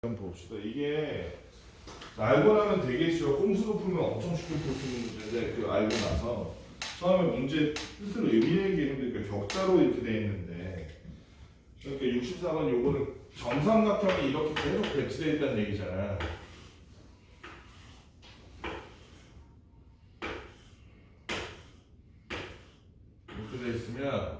한번 봅시다. 이게 알고 나면 되게 쉬워. 꼼수로 풀면 엄청 쉽게 풀 수 있는 문제인데 그 알고 나서 처음에 문제 뜻을 의미하기 힘드니까 격자로 이렇게 돼 있는데 그러니까 64번 요거는 정삼각형이 이렇게 계속 배치되어 있다는 얘기잖아. 이렇게 돼 있으면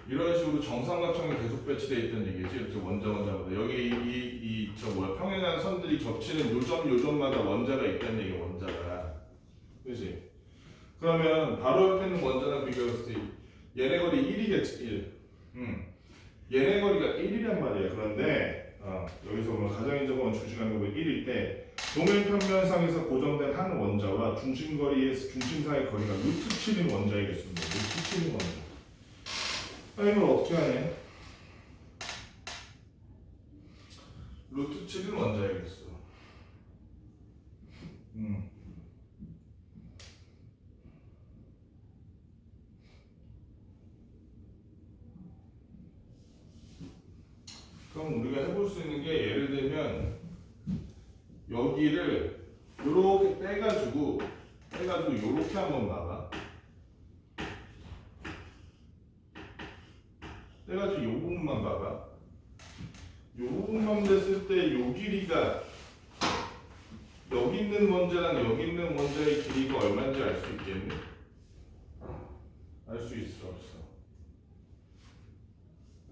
이런 식으로 정삼각형이 계속 배치되어 있다는 얘기지. 이렇게 원자마다 여기 저 평행한 선들이 겹치는 요점마다 원자가 있다는 얘기. 원자가, 그렇지? 그러면 바로 옆에 있는 원자랑 비교했을 때 얘네 거리 1이겠지. 1. 얘네 거리가 1이란 말이야. 그런데 여기서 보면 가정인적으로 주시간 곱이 1일 때 도면 평면상에서 고정된 한 원자와 중심거리에서 중심사의 거리가 루트 7인 원자이겠습니다. 루트 7인 원자. 이걸 어떻게 하냐? 루트 7은 원자이겠어. 그럼 우리가 해볼 수 있는 게 예를 들면 여기를 요렇게 떼가지고 요렇게 한번 봐봐. 떼가지고 요 부분만 봐봐. 요 부분만 됐을 때 요 길이가 여기 있는 원자랑 여기 있는 원자의 길이가 얼마인지 알 수 있겠니? 알 수 있어, 없어?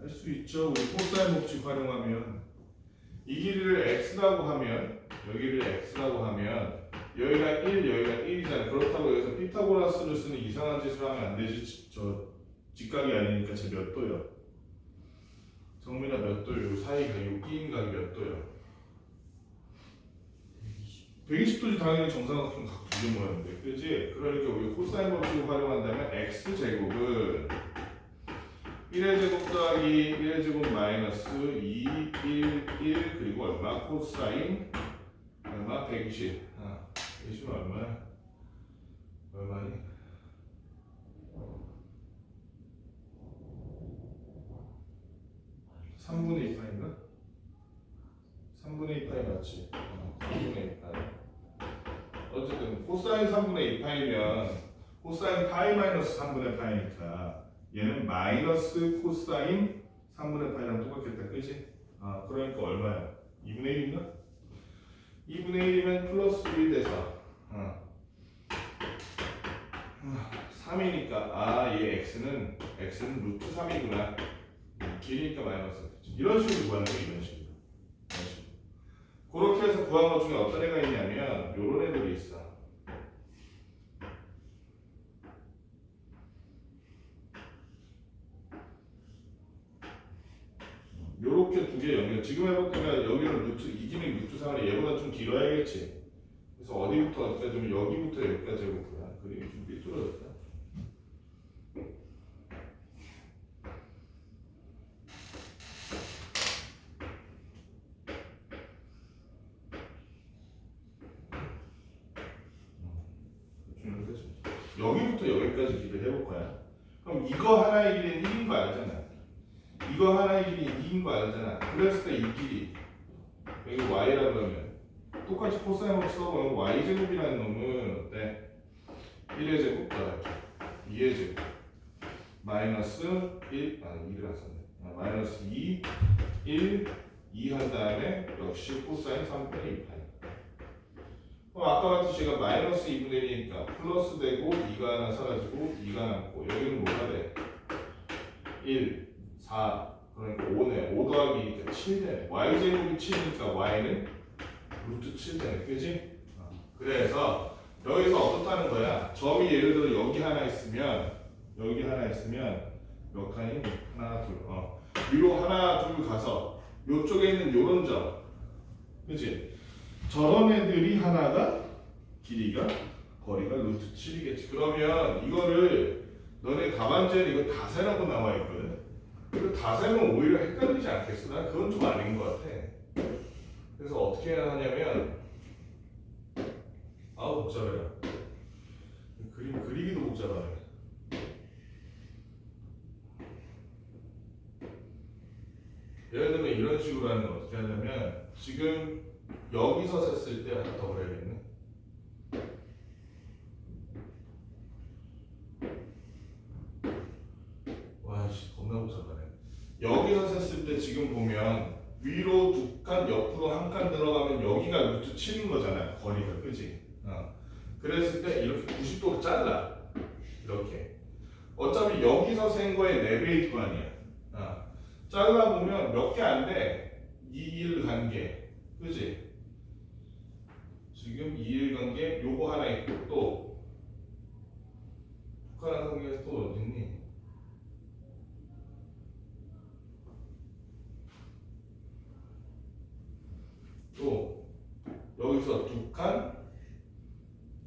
알 수 있죠. 우리 코사인 법칙 활용하면 이 길이를 x라고 하면 여기를 x라고 하면 여기가 1, 여기가 1이잖아. 그렇다고 여기서 피타고라스를 쓰는 이상한 짓을 하면 안 되지. 저 직각이 아니니까 쟤 몇 도요? 정민아 몇 도요? 요 사이가 요 끼인 각이 몇 도요? 120도지. 당연히 정삼각형 각 두 개 모양인데, 그렇지? 그러니까 우리 코사인 법칙을 활용한다면 x제곱은 1의 제곱 더하기 1의 제곱 마이너스 2, 1, 1 그리고 얼마? 코사인 얼마? 120. 120은 얼마야? 얼마니? (3분의 2파인가) 3분의 2파이 맞지? 3분의 2파이. 어쨌든 코사인 3분의 2파이면 코사인 파이 마이너스 3분의 파이니까 얘는 마이너스 코사인 3분의 파이랑 똑같겠다, 그지? 그러니까 얼마야? 2분의 1인가? 2분의 1이면 플러스 1 돼서 3이니까 얘 x는 루트 3이구나. 길이니까 마이너스. 이런 식으로 구하는 거. 이런 식으로. 그렇게 해서 구한 것 중에 어떤 애가 있냐면 요런 애들이 있어. 요렇게 두 개 연결. 지금 해볼 때가 여기는 루트, 이 길이 루트 3을 얘보다 좀 길어야겠지. 그래서 어디부터 어디까지면 여기부터 여기까지 해볼거야. 그림이 좀 삐뚤어졌다. 여기부터 여기까지 길을 해볼 거야. 그럼 이거 하나의 길이는 1인 거 알잖아. 이거 하나의 길이는 2인 거 알잖아. 그랬을 때 이 길이 여기 y라 그러면 똑같이 코사인으로 써보면 y제곱이라는 놈은 어때? 1의 제곱 더하기 2의 제곱 마이너스 1, 2를 썼네. 마이너스 2, 1, 2 한 다음에 역시 코사인 3분의 2파이. 그럼 아까 같이 제가 마이너스 2분의 1이니까 플러스 되고 2가 하나 사라지고 2가 남고 여기는 뭐가 돼? 1, 4 그러니까 5네. 5 더하기 2니까 7되네. y제곱이 7이니까 y는 루트 7되네. 그지? 그래서 여기서 어떻다는 거야? 점이 예를 들어 여기 하나 있으면 몇 칸이? 하나, 둘. 위로 하나, 둘 가서 요쪽에 있는 요런 점. 그지? 저런 애들이 하나가 길이가 거리가 루트 7이겠지. 그러면 이거를 너네 답안지에 이거 다 세라고 나와 있거든. 이거 다 세면 오히려 헷갈리지 않겠어? 난 그건 좀 아닌 것 같아. 그래서 어떻게 해야 하냐면 복잡해라. 그림 그리기도 복잡하네. 예를 들면 이런 식으로 하는 거. 어떻게 하냐면 지금 여기서 셌을 때 하나 더 그래야겠네. 와씨 겁나 복잡하네. 여기서 셌을 때 지금 보면 위로 두 칸 옆으로 한 칸 들어가면 여기가 루트 7인 거잖아. 거리가 그지? 그랬을 때 이렇게 90도로 잘라. 이렇게. 어차피 여기서 센 거에 4배일 거 아니야. 잘라보면 몇 개 안 돼. 2일 관계. 그지? 지금 2일 관계 요거 하나 있고 또 북한 관계가 또 어딨니? 또 여기서 두 칸,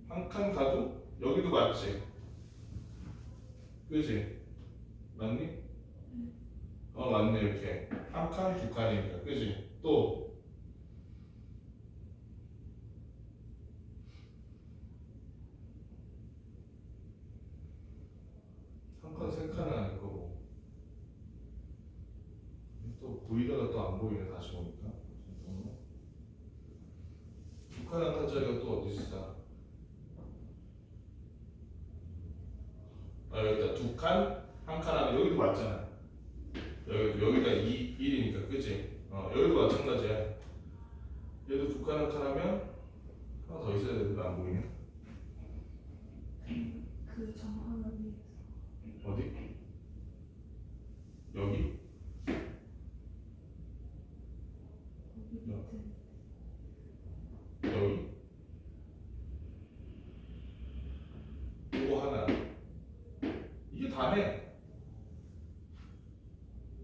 한 칸 가도 여기도 맞지? 그지? 맞니? 맞네. 이렇게 한 칸, 두 칸이니까 그지? 또 한 칸, 세 칸은 아닐 거고 또 보이다가 또 안 보이네. 다시 보니까 두 칸, 한 칸짜리가 또 어디 있어? 여기다 두 칸, 한 칸 하면 여기도 맞잖아. 여기가 2, 1이니까 그치? 여기도 마찬가지야. 얘도 두 칸, 한 칸 하면 하나 더 있어야 되는데 안 보이네. 그 정하는 위에서 어디? 여기? 거기 밑에 여기. 이거 하나. 이게 다네.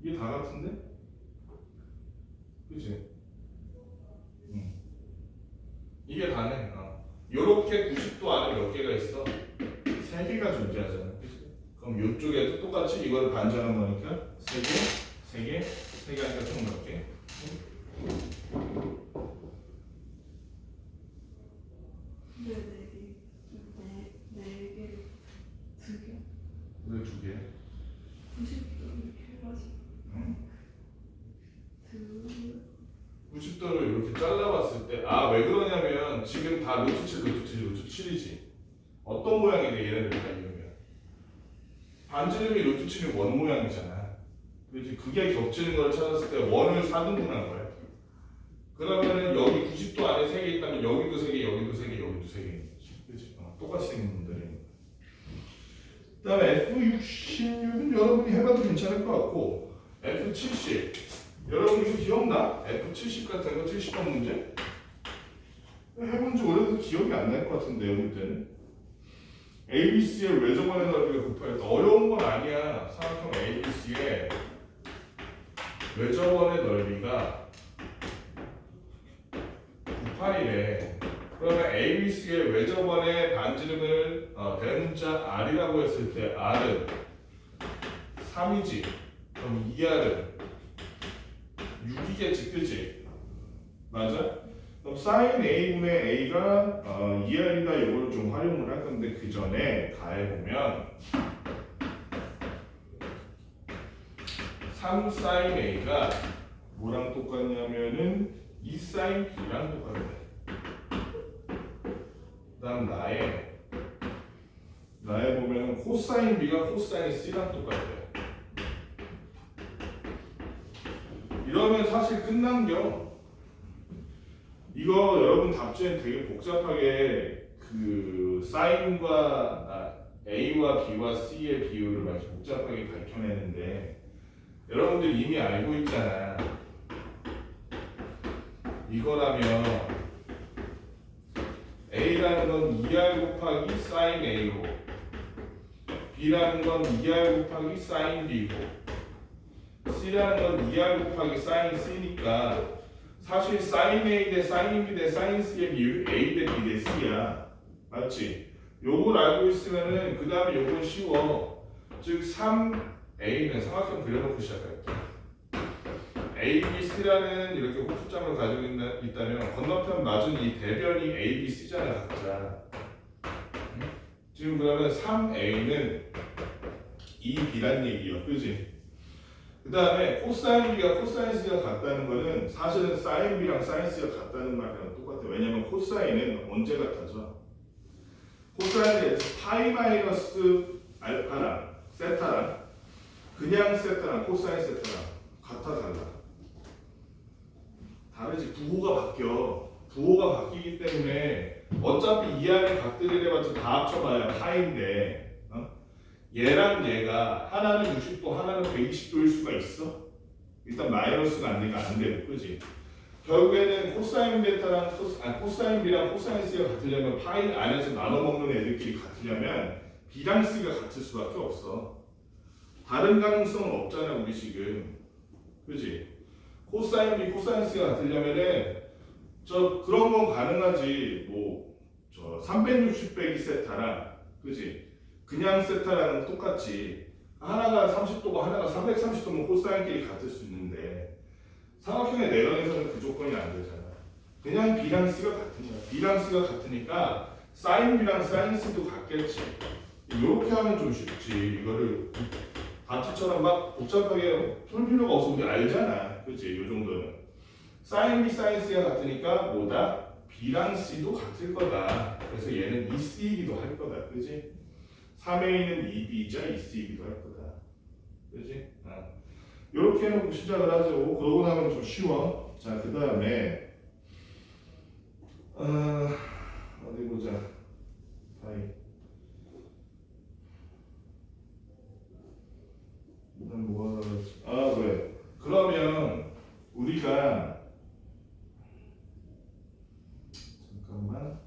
이게 다 같은데? 그치? 이게 다네. 요렇게 90도 안에 몇 개가 있어? 3개가 존재하잖아. 그치? 그럼 요쪽에도 똑같이 이걸 반전한 거니까 3개, 3개, 3개 하니까 총 몇 개? 네 개, 두 개, 왜 2개? 90도 이렇게 해가지고 90도를 이렇게 잘라봤을 때 왜 그러냐면 지금 다 루트 7, 루트 7, 루트 7이지. 어떤 모양이 돼 얘네들 다 이러면 반지름이 루트 7이 원 모양이잖아. 그렇지? 그게 겹치는 걸 찾았을 때 원을 4등분한 거야. 그러면은 여기 90도 안에 3개 있다면 여기도 3개, 여기도 3개, 여기도 3개. 그렇지? 똑같이 생긴 분들이. 그다음에 F66은 여러분이 해봐도 괜찮을 것 같고 F70 여러분 이거 기억나? F70 같은 거 70번 문제? 해본 지 오래돼서 기억이 안 날 것 같은데 여기 때는 ABC의 외접원의 넓이가 곱하였다. 어려운 건 아니야. 생각하면 ABC의 외접원의 넓이가 9파이래. 그러면 ABC의 외접원의 반지름을 대문자 R이라고 했을 때 R은 3이지. 그럼 2R은 6이겠지, 그지? 맞아? 그럼 sin A분의 A가 2R이다. 이걸 좀 활용을 할 건데 그 전에 가해보면 3 sin A가 뭐랑 똑같냐면은 2 sin B랑 똑같네. 그 다음 나에 보면은 코사인 B가 코사인 C랑 똑같대. 이러면 사실 끝난겨. 이거 여러분 답지엔 되게 복잡하게 그 사인과 A와 B와 C의 비율을 막 복잡하게 밝혀내는데 여러분들 이미 알고 있잖아. 이거라면 A라는 건 2R 곱하기 sin A고 B라는 건 2R 곱하기 sin B고 C라는 건 2R 곱하기 sin C니까 사실 sin A 대 sin B 대 sin C의 비율이 A 대 B 대 C야. 맞지? 요걸 알고 있으면은 그 다음에 요건 쉬워. 즉 3A는 삼각형 그려놓고 시작할게. A, B, C라는 이렇게 호수점을 가지고 있다면 건너편 맞은 이 대변이 A, B, C잖아 각자. 지금 그러면 3A는 2B란 얘기야. 그지? 그 다음에 코사인 B가 코사인 C가 같다는 거는 사실은 사인 B랑 사인 C가 같다는 말이랑 똑같아요. 왜냐면 코사인은 언제 같아져? 코사인은 파이 마이너스 알파랑 세타랑 그냥 세타랑 코사인 세타랑 같아 달라. 다르지. 부호가 바뀌어. 부호가 바뀌기 때문에 어차피 이 안에 각들이 돼봤자 다 합쳐봐야 파인데 얘랑 얘가 하나는 60도 하나는 120도일 수가 있어? 일단 마이너스가 안 되니까 안 되고 그지? 결국에는 코사인 베타랑 코사인 B랑 코사인 C가 같으려면 파이 안에서 나눠 먹는 애들끼리 같으려면 B랑 C가 같을 수밖에 없어. 다른 가능성은 없잖아 우리 지금. 그지? 코사인 B, 코사인 C가 같으려면은 저 그런 건 가능하지. 뭐 저 360 빼기 세타랑 그지? 그냥 세타랑 똑같이 하나가 30도고 하나가 330도면 코사인끼리 같을 수 있는데 삼각형의 내각에서는 그 조건이 안 되잖아. 그냥 B랑 C가 같은 거야. B랑 C가 같으니까 사인 B랑 사인 C도 같겠지. 이렇게 하면 좀 쉽지. 이거를 다트처럼 막 복잡하게 풀 필요가 없어. 우리 알잖아. 그치? 이 정도는. 사인 B, 사인 C가 같으니까 뭐다? B랑 C도 같을 거다. 그래서 얘는 2C이기도 할 거다. 그치? 3A는 2B이자 2C이기도 할 거다. 그치? 이렇게 해놓고 시작을 하죠. 그러고 나면 좀 쉬워. 자, 그 다음에 어디 보자. 파이. 일단 뭐가 그래. 그러면 우리가 잠깐만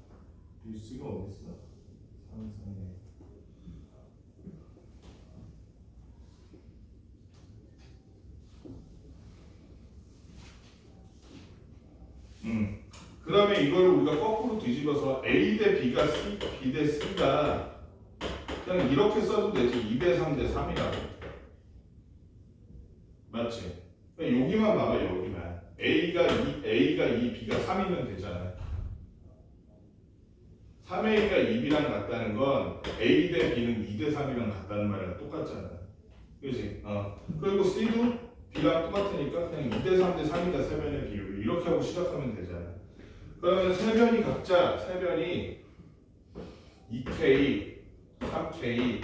BC가 어디 있어? 상상해. 그러면 이걸 우리가 거꾸로 뒤집어서 A 대 B가 C, B 대 C가 그냥 이렇게 써도 되지. 2대 3 대 3이라고. 맞지? 그냥 여기만 봐봐. 여기만. A가 2, B가 3이면 되잖아. 3A가 2B랑 같다는 건 A 대 B는 2대 3이랑 같다는 말이랑 똑같잖아. 그지? 그리고 C도 B랑 똑같으니까 그냥 2대 3 대 3이다. 세변의 비율. 이렇게 하고 시작하면 되잖아. 그러면 세변이 각자 세변이 2K, 3K,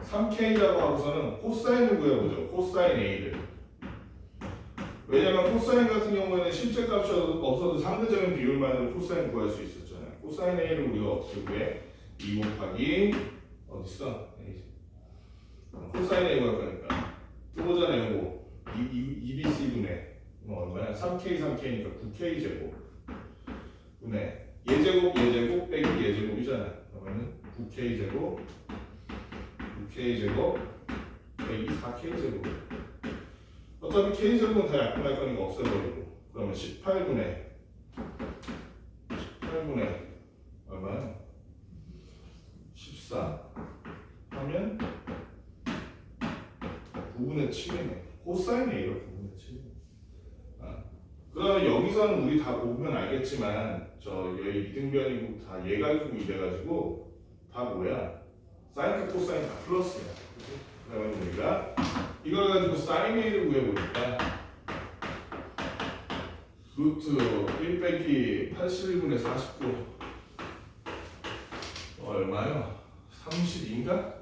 3K라고 하고서는 코사인을 구해보죠. 코사인 A를. 왜냐면 코사인 같은 경우에는 실제 값이 없어도 상대적인 비율만으로 코사인 구할 수 있었잖아요. 코사인 A를 우리가 어떻게 구해? 2 곱하기 어딨어? 코사인 A 구할 거니까 뜨보잖아요. 뭐 2BC분의 뭐 얼마야? 3K, 3K니까 9K 제곱 분의 예제곱, 예제곱 빼기 예제곱이잖아. 그러면은 9K 제곱, 6K 제곱 빼기 4K 제곱. 어차피 K 제곱은 다 약분할 거니까 없애버리고. 그러면 18분의 얼마야? 14 하면 9분의 7이네. 코사인 A가 9분의 7이네. 그러면 여기서는 우리 다 보면 알겠지만 저 여기 이등변이고 다 예각이고 이래가지고 다 뭐야? 사인 코사인 다 플러스야. 그치? 그러면 우리가 이걸 가지고 사인 A를 구해보니까 루트 1 빼기 81분의 49 얼마요? 32인가?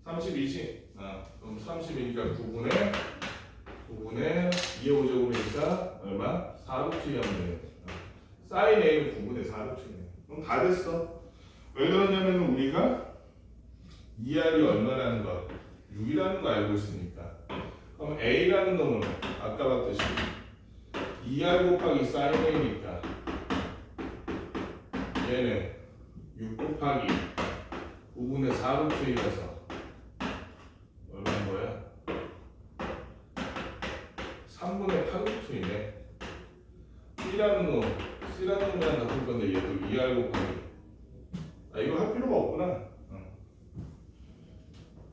32지? 그럼 32니까 9분의 2의 5제곱이니까 얼마? 4루트였네. 사인 A는 9분의 4루트네. 그럼 다 됐어. 왜 그러냐면 우리가 2R이 얼마라는 거 6이라는 거 알고 있으니까. 그럼 A라는 놈은 아까 봤듯이 2R 곱하기 사인 A니까 얘는 6 곱하기 9분의 4루트이라서 얼마인 거야? 3분의 8루트이네. C라는 놈이랑 같은 건데 얘도 2R 곱하기 이거 할 필요가 없구나.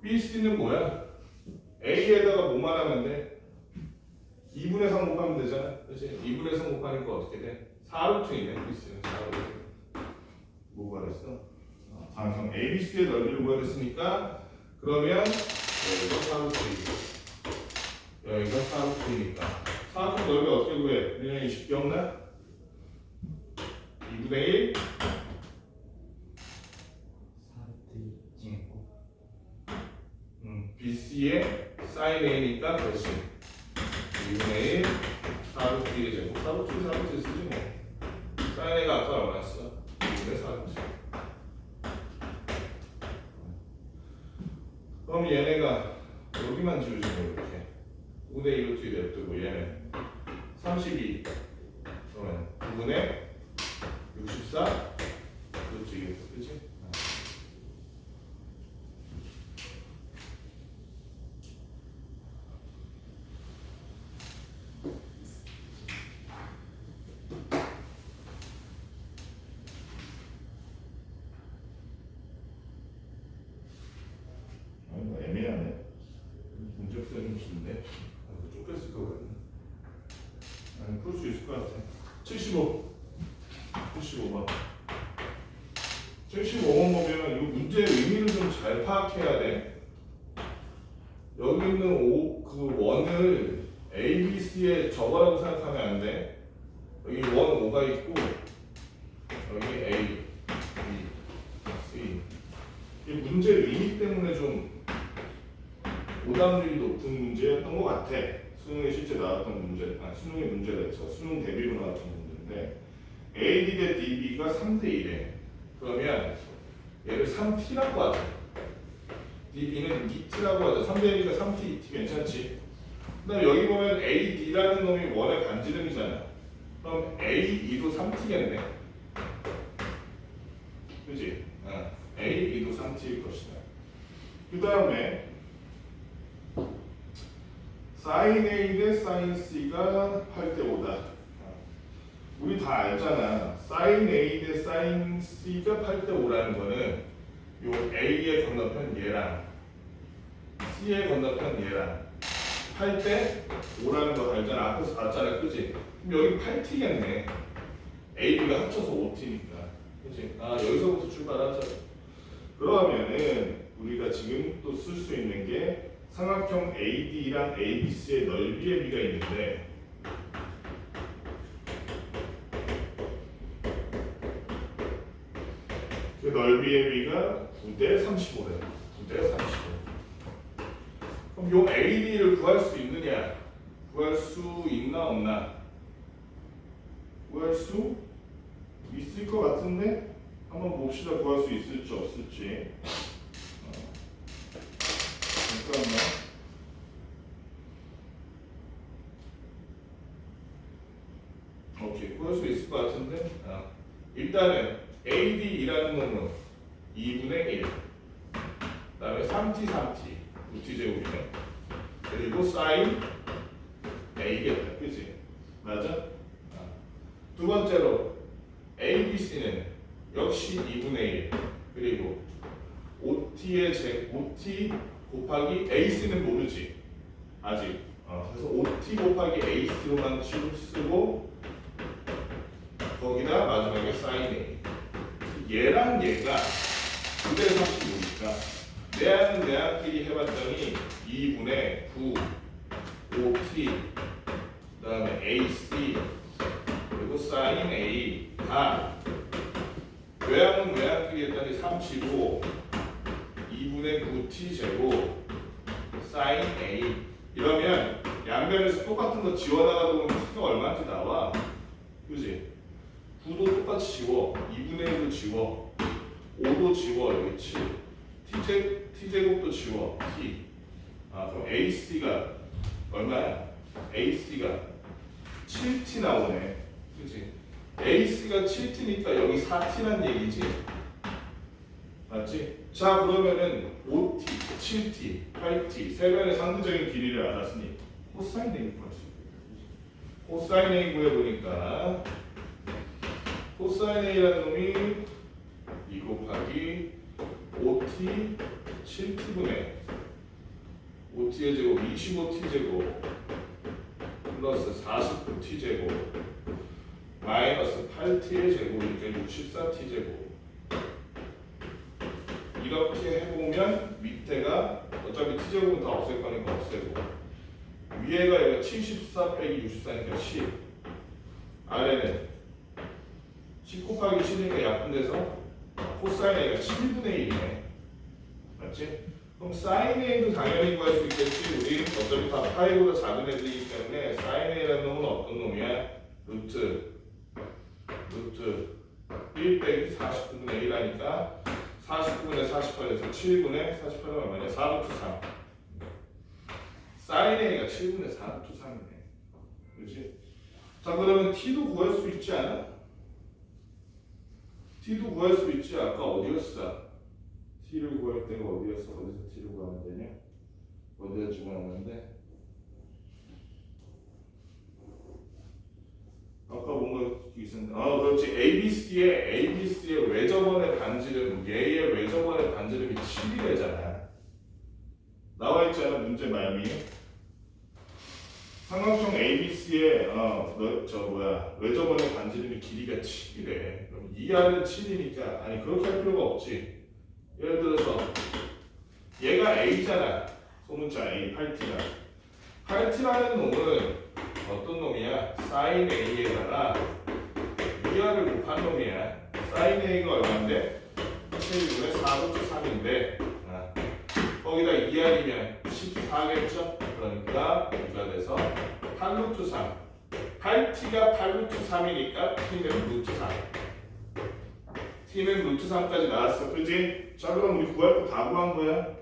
B, C는 뭐야? A에다가 뭐만 하면 돼? 2분의 3 곱하면 되잖아. 그치? 2분의 3 곱하니까 어떻게 돼? 4루트이네. B, C는 4루트. 뭐 구하랬어? 그럼 A, B, C의 넓이를 구하랬으니까 그러면 이거 4루트이고 여기가 4루트니까 4루트 넓이 어떻게 구해? 그냥 쉽게 없나? 2분의 1 BC의 sin A니까 그렇지 2분의 1 4루트 1의 제곱 4루트 쓰지 뭐 sin A가 아까 얼마였어? 2분의 4루트 그럼 얘네가 여기만 지우지 뭐 이렇게 5대 2루트 냅두고 얘는 32 그러면 9분의 64 루트 2겠어 그치? 애매하네. 문제풀이 좀 긴데. 쫓겼을 것 같네. 아니 풀 수 있을 것 같아. 75. 75번. 75번 보면 이 문제의 의미를 좀 잘 파악해야 돼. 여기 있는 그 원을 A, B, C의 저거라고 생각하면 안 돼. 여기 원 5가 있고 여기 A, B, C. 이 문제 의미 때문에 좀 오답률이 높은 문제였던 것 같아. 수능에 실제 나왔던 문제, 수능의 문제가 있어. 수능 대비로 나왔던 문제인데 AD 대 DB가 3대 1에 그러면 얘를 3T라고 하자. DB는 2T라고 하자. 3대 1이니까 3T, 2T 괜찮지? 그 다음에 여기 보면 AD라는 놈이 원의 반지름이잖아. 그럼 AE도 3T겠네. 그지? AE도 3T일 것이다. 그 다음에 sin A 대 sin C가 8대 5다. 우리 다 알잖아. sin A 대 sin C가 8대 5라는 거는 요 A의 건너편 얘랑 C의 건너편 얘랑 8대 5라는 거 알잖아. 앞에서 봤잖아. 그지? 그럼 여기 8T겠네. A, B가 합쳐서 5T니까. 그지? 여기서부터 출발하자. 그러면은 우리가 지금 또 쓸 수 있는 게 삼각형 AD랑 ABC의 넓이의 비가 있는데 그 넓이의 비가 9대 35래요. 9대 35. 그럼 요 AD를 구할 수 있느냐? 구할 수 있나 없나? 구할 수 있을 것 같은데 한번 봅시다. 구할 수 있을지 없을지. 잠깐만. 오케이, 구할 수 있을 것 같은데. 일단은 AD이라는 놈은 2분의 1. 그다음에 3T, 루트 제곱이네. 그리고 sin A겠다, 그지? 맞아? 두 번째로 ABC는 역시 2분의 1. 그리고 5T 곱하기 AC는 모르지 아직. 그래서 5T 곱하기 AC로만 쓰고 거기다 마지막에 sin A. 얘랑 얘가 9대 35니까 내한끼리 해봤더니 2분의 9 5T 그 다음에 AC 그리고 sin A 다 외항은 외항끼리 했더니 35 2분의 9T 제곱 sin A 이러면 양변에서 똑같은 거 지워나가다 보면 T가 얼마인지 나와. 그지? 9도 똑같이 지워 2분의 1도 지워 5도 지워 여기 7 T제곱도 지워 T. 그럼 AC가 얼마야? AC가 7T 나오네. 그치? AC가 7T니까 여기 4T란 얘기지. 맞지? 자 그러면은 5T, 7T, 8T 세 변의 상대적인 길이를 알았으니 코사인 A 구할 수 있겠다. 코사인 A 구해보니까 코사인 A라는 놈이 2 곱하기 5T 7T분의 5T의 제곱 25T 제곱 플러스 49T 제곱 마이너스 8T의 제곱이니까 64T 제곱. 이렇게 해보면 밑에가 어차피 T제곱은 다 없앨 거니까 없애고 위에가 얘가 74 빼기 64니까 10. 아래는 10 곱하기 7이니까 약분돼서 코사인 A가 7분의 1이네. 맞지? 그럼 사인 A도 당연히 구할 수 있겠지. 우리 어차피 다 파이보다 작은 애들이기 때문에 사인 A라는 놈은 어떤 놈이야? 루트 1 빼기 49분의 1 하니까 49분의 48에서 7분의 48은 얼마냐? 4루트 3. 사인 A가 7분의 4루트 3이네. 그렇지? 자, 그러면 T도 구할 수 있지 않아? T도 구할 수 있지. 아까 어디였어? T를 구할 때가 어디였어? 어디서 T를 구하면 되냐? 어디다 집어넣는데? 아까 뭔가 있었는데, 그렇지. ABC의 외접원의 반지름, 얘의 외접원의 반지름이 7이래잖아. 나와 있잖아, 문제 말미. 삼각형 ABC의 외접원의 반지름이 길이가 7이래. 그럼 2R은 7이니까 아니 그렇게 할 필요가 없지. 예를 들어서 얘가 A잖아. 소문자 A 8T라. 8T라는 놈은 어떤 놈이야? 사인 A에다가 2R을 곱한 놈이야. 사인 A가 얼마인데? 7분의 4루트 3인데 거기다 2R이면 14겠죠? 그러니까 이가 돼서 8루트 3. 8T가 8루트 3이니까 T는 루트 3. T는 루트 3까지 나왔어. 그지? 자, 그럼 우리 구할 거 다 구한 거야.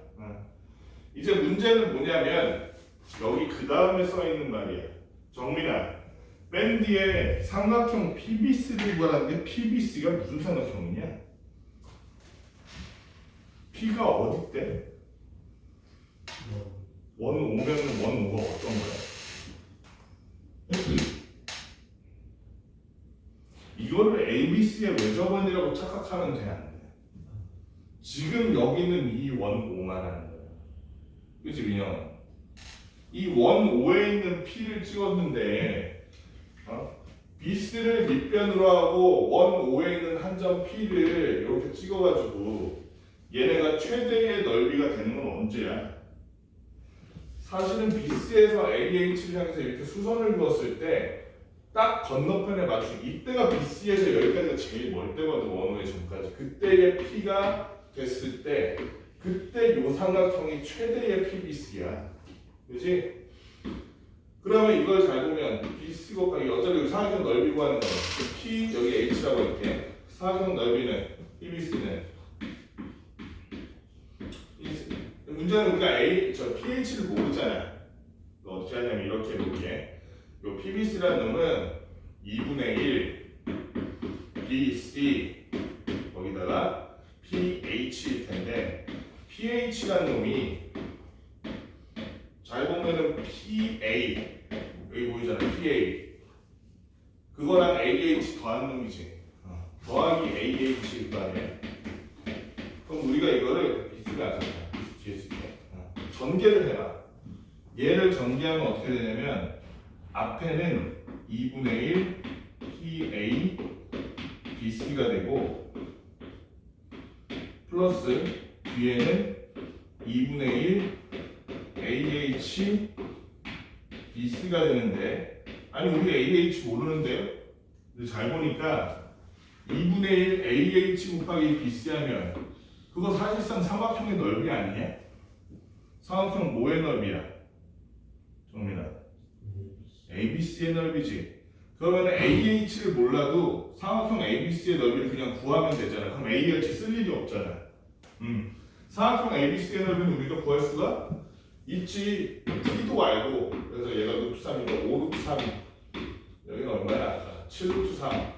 이제 문제는 뭐냐면 여기 그 다음에 써 있는 말이야. 정민아, 맨 뒤에 삼각형 PBC를 구하는데 PBC가 무슨 삼각형이냐? P가 어디 때? 원 오면은 원 오가 어떤 거야? 이거를 ABC의 외접원이라고 착각하면 돼, 안 돼? 지금 여기는 이 원 오만 하는 거야. 그치, 민영? 이 원 오에 있는 P를 찍었는데 BC를 밑변으로 하고 원 오에 있는 한 점 P를 이렇게 찍어가지고 얘네가 최대의 넓이가 되는 건 언제야? 사실은 BC에서 AH를 향해서 이렇게 수선을 그었을 때 딱 건너편에 맞추고 이때가 BC에서 여기까지가 제일 멀 때거든. 원호의 전까지. 그때의 P가 됐을 때 그때 요 삼각형이 최대의 PBC야. 그지? 그러면 이걸 잘 보면 BC 곱하기 어차피 삼각형 넓이 구하는 거야. P 여기 H라고 이렇게 삼각형 넓이는 PBC는 문제는 우리가 pH를 모르잖아. 어떻게 하냐면 이렇게 볼게. 요 PBC라는 놈은 2분의 1 BC 거기다가 pH일 텐데 pH라는 놈이 잘 보면은 PA 여기 보이잖아. PA 그거랑 AH 더한 놈이지. 더하기 AH일 거 아니야. 그럼 우리가 이거를 비스가 안 된다. 뒤에 쓸게. 전개를 해봐. 얘를 전개하면 어떻게 되냐면 앞에는 2분의 1 PA BC가 되고 플러스 뒤에는 2분의 1 AH BC가 되는데 아니 우리 AH 모르는데요? 근데 잘 보니까 2분의 1 AH 곱하기 BC 하면 그거 사실상 삼각형의 넓이 아니냐? 삼각형 뭐의 넓이야? 정민아 ABC의 넓이지. 그러면 AH를 몰라도 삼각형 ABC의 넓이를 그냥 구하면 되잖아. 그럼 AH 쓸 일이 없잖아. 삼각형 ABC의 넓이는 우리가 구할 수가 있지. T도 알고 그래서 얘가 루트 3이고 5루트 3 여기는 얼마야? 7루트 3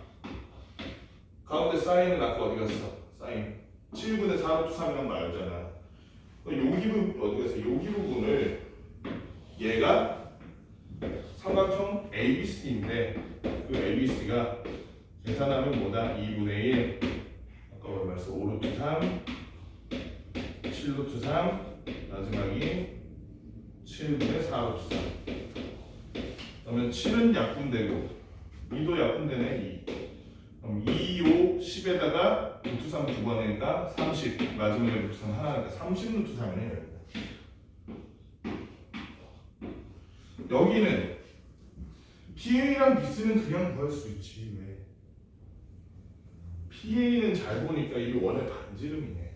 가운데 사인은 아까 어디 갔어? 사인 7분의 4루트 3이란 말이잖아. 여기 부분 어디 갔어? 여기 부분을 얘가 삼각형 ABC인데 그 ABC가 계산하면 뭐다? 2분의 1 아까 얼마였어? 5루트 3 7루트 3 마지막이 7분의 4루트 3 그러면 7은 약분되고 2도 약분되네. 2 그럼 2, 5, 10에다가 루트 3 두 번이니까 30 마지막에 루트 3 하나니까 30루트 3이네. 여기는 PA랑 BC는 그냥 구할 수 있지. 왜? PA는 잘 보니까 이게 원의 반지름이네.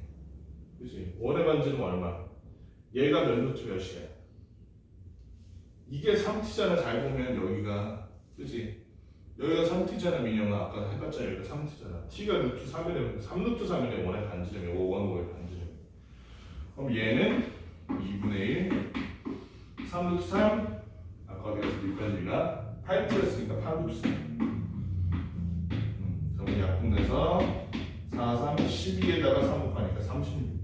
그치? 원의 반지름 얼마? 얘가 몇 루트 몇이야? 이게 3t잖아. 잘 보면 여기가, 그치? 여기가 3t잖아. 민영아 아까 해봤자 여기가 3t잖아. t가 루트 3이래. 3루트 3이래. 원의 반지름이. 원의 반지름. 그럼 얘는 2분의 1 3루트 3 아까 어디 가서 밑반지가 8t였으니까 8루트 3. 그러면 약분돼서 4, 3, 12에다가 3 곱하니까 36.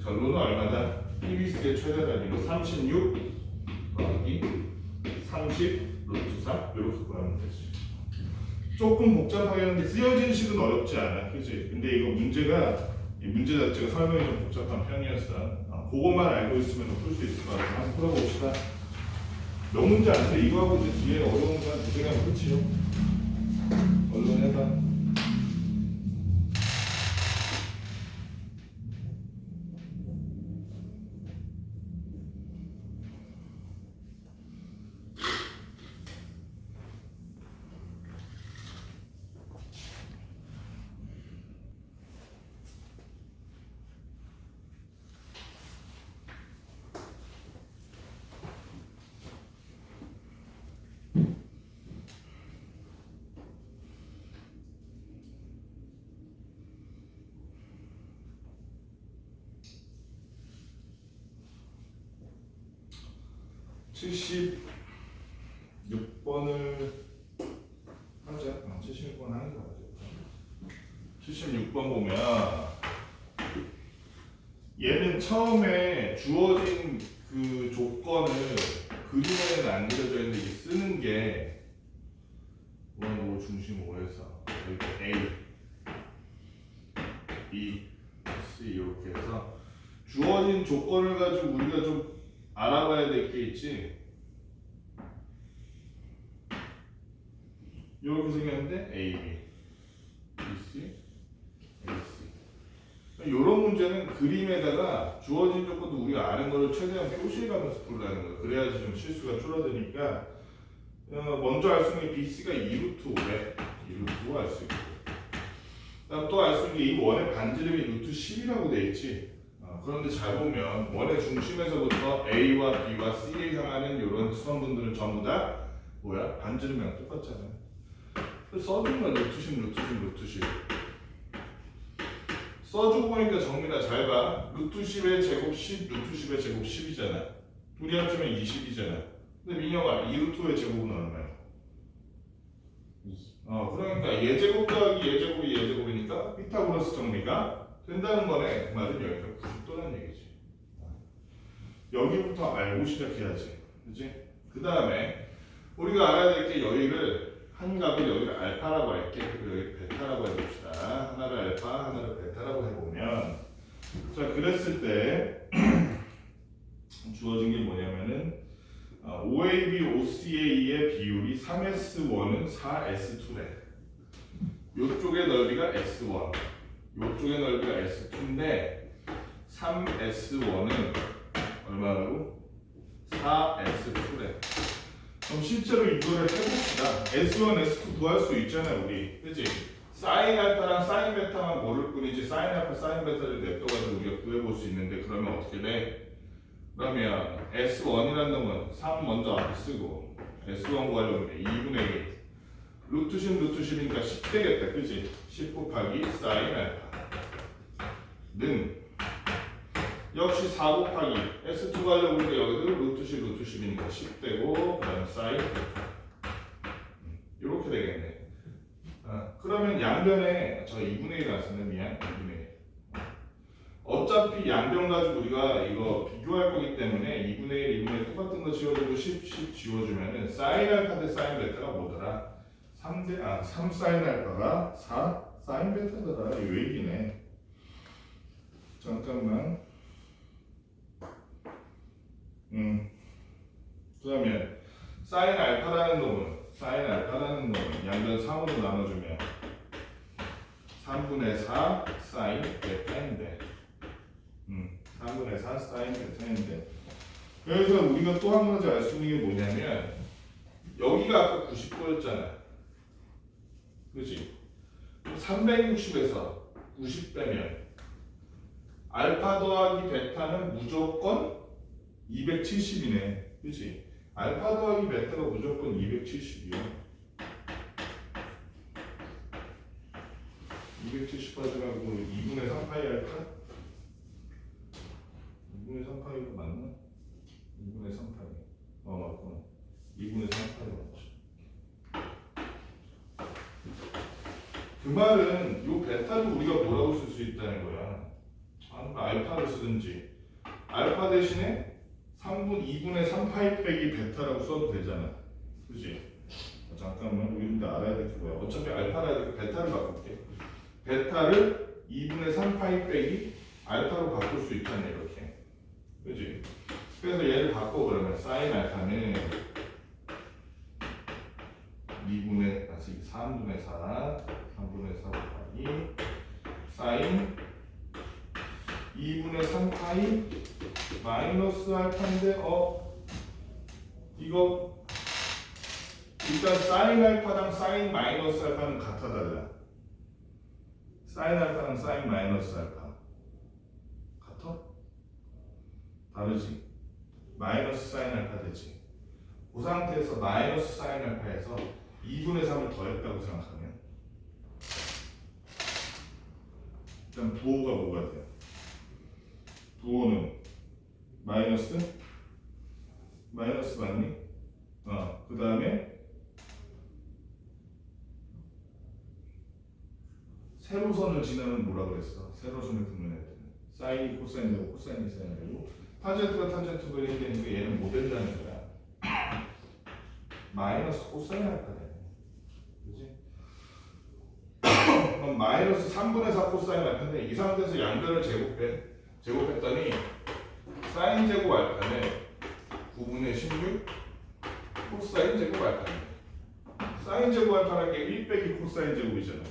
결론은 얼마다? PBC의 최대 단위로 36 더하기 30 루트 3 이렇게 구하면 되지. 조금 복잡하게 하는데 쓰여진 식은 어렵지 않아, 그치? 근데 이거 문제가 이 문제 자체가 설명이 좀 복잡한 편이었어. 그것만 알고 있으면 풀 수 있을 것 같아. 한번 풀어봅시다. 몇 문제 안 돼. 이거하고 이제 뒤에 어려운 거 한 두세 개만 끝이요. 얼른 해봐. (76번을) 하자. 76번 하는 거 맞아. 76번 보면 얘는 처음에 주어진 그 조건을 그림에는 안 그려져 있는데 이게 쓰는 게 1, 5 중심 5에서 여기 A, B, C 이렇게 해서 주어진 조건을 가지고 우리가 좀 알아봐야 될 게 있지. 이렇게 생겼는데 A, B, B, C, A, C. 이런 문제는 그림에다가 주어진 조건도 우리가 아는 거를 최대한 표시해가면서 풀라는 거예요. 그래야지 좀 실수가 줄어드니까. 먼저 알 수 있는 게 BC가 2루트 5래. 2루트 5 알 수 있고. 그다음 또 알 수 있는 게 이 원의 반지름이 루트 10이라고 돼 있지. 그런데 잘 보면 원의 중심에서부터 A와 B와 C에 향하는 이런 수성분들은 전부 다 뭐야? 반지름이랑 똑같잖아요. 써준 거야. 루트 10, 루트 10, 루트 10. 써주고 보니까 정리나 잘 봐. 루트 10의 제곱 10, 루트 10의 제곱 10이잖아. 둘이 합치면 20이잖아. 근데 민영아, 2루트의 제곱은 얼마야? 20. 그러니까 예제곱 더하기 예제곱이 예제곱이니까 피타고라스 정리가 된다는 거네. 그 말은 여기가 90도라는 얘기지. 여기부터 알고 시작해야지. 그치? 그 다음에 우리가 알아야 될 게 여기를 한 값을 여기를 알파라고 할게. 그리고 여기 베타라고 해봅시다. 하나를 알파, 하나를 베타라고 해보면 자, 그랬을 때 주어진 게 뭐냐면은 OAB, OCA의 비율이 3S1은 4S2래. 요쪽의 넓이가 S1, 요쪽의 넓이가 S2인데 3S1은 얼마라고? 4S2래. 그럼 실제로 이거를 해봅시다. S1, S2 구할 수 있잖아 우리. 그치? 사인 알파랑 사인 베타만 모를 뿐이지 사인 알파, 사인 베타를 냅둬가지고 우리가 구해볼 수 있는데 그러면 어떻게 돼? 그러면 S1이라는 놈은 3 먼저 앞에 쓰고 S1 구하려면 2분의 1 루트 10, 루트 10이니까 10 되겠다. 그치? 10 곱하기 사인 알파는 역시 4 곱하기 S2 가려고 하니까 여기도 루트 10, 루트 10이니까 10 되고 그 다음에 사인 베타 이렇게 되겠네. 그러면 양변에 저 2분의 1 나왔었네. 미안. 2분의 1 어차피 양변 가지고 우리가 이거 비교할 거기 때문에 2분의 1, 2분의 1 똑같은 거 지워주고 10, 10 지워주면은 사인 알파 대 사인 베타가 뭐더라? 3 사인 알파가 4 사인 베타더라. 이거 얘기네. 잠깐만. 그러면 사인 알파라는 놈은 양변 3으로 나눠주면 3분의 4 사인 베타인데 3분의 4 사인 베타인데 그래서 우리가 또 한 가지 알 수 있는 게 뭐냐면 여기가 아까 90도였잖아. 그지? 360에서 90 빼면 알파 더하기 베타는 무조건 270이네. 그지? 알파 더하기 베타가 무조건 270이야. 270 하더라고 2분의 3파이 할까? 2분의 3파이가 맞나? 2분의 3파이. 맞구나. 2분의 3파이 맞지. 그 말은 요 베타를 우리가 뭐라고 쓸 수 있다는 거야. 알파를 쓰든지 알파 대신에 2분의 3파이 빼기 베타라고 써도 되잖아. 그지? 잠깐만 우리 근데 알아야 될 게 뭐야. 어차피 알파라 해야 되니까 베타를 바꿀게. 베타를 2분의 3파이 빼기 알파로 바꿀 수 있잖아 이렇게. 그지? 그래서 얘를 바꿔 그러면 사인 알파는 3분의 4 3분의 4 곱하기 사인 2분의 3파이 마이너스 알파인데 이거 일단 사인 알파랑 사인 마이너스 알파는 같아 달라. 사인 알파랑 사인 마이너스 알파 같아? 다르지? 마이너스 사인 알파 되지. 그 상태에서 마이너스 사인 알파에서 2분의 3을 더했다고 생각하면 일단 부호가 뭐가 돼요? 부호는 마이너스 맞니? 그 다음에 세로선을 지나면 뭐라 그랬어? 세로선을 긋는 애들은 사인이 코사인 되고 코사인이 사인 되고 탄젠트가 탄젠트 그리게 되니까 얘는 못 된다는 거야. 마이너스 코사인 알파네. 그지? 그럼 마이너스 3분의 4 코사인 알파인데 이 상태에서 양변을 제곱했더니 사인 제곱 알파는 9분의 16 코사인 제곱 알파네. 사인 제곱 알파라는 게 1 빼기 코사인 제곱이잖아.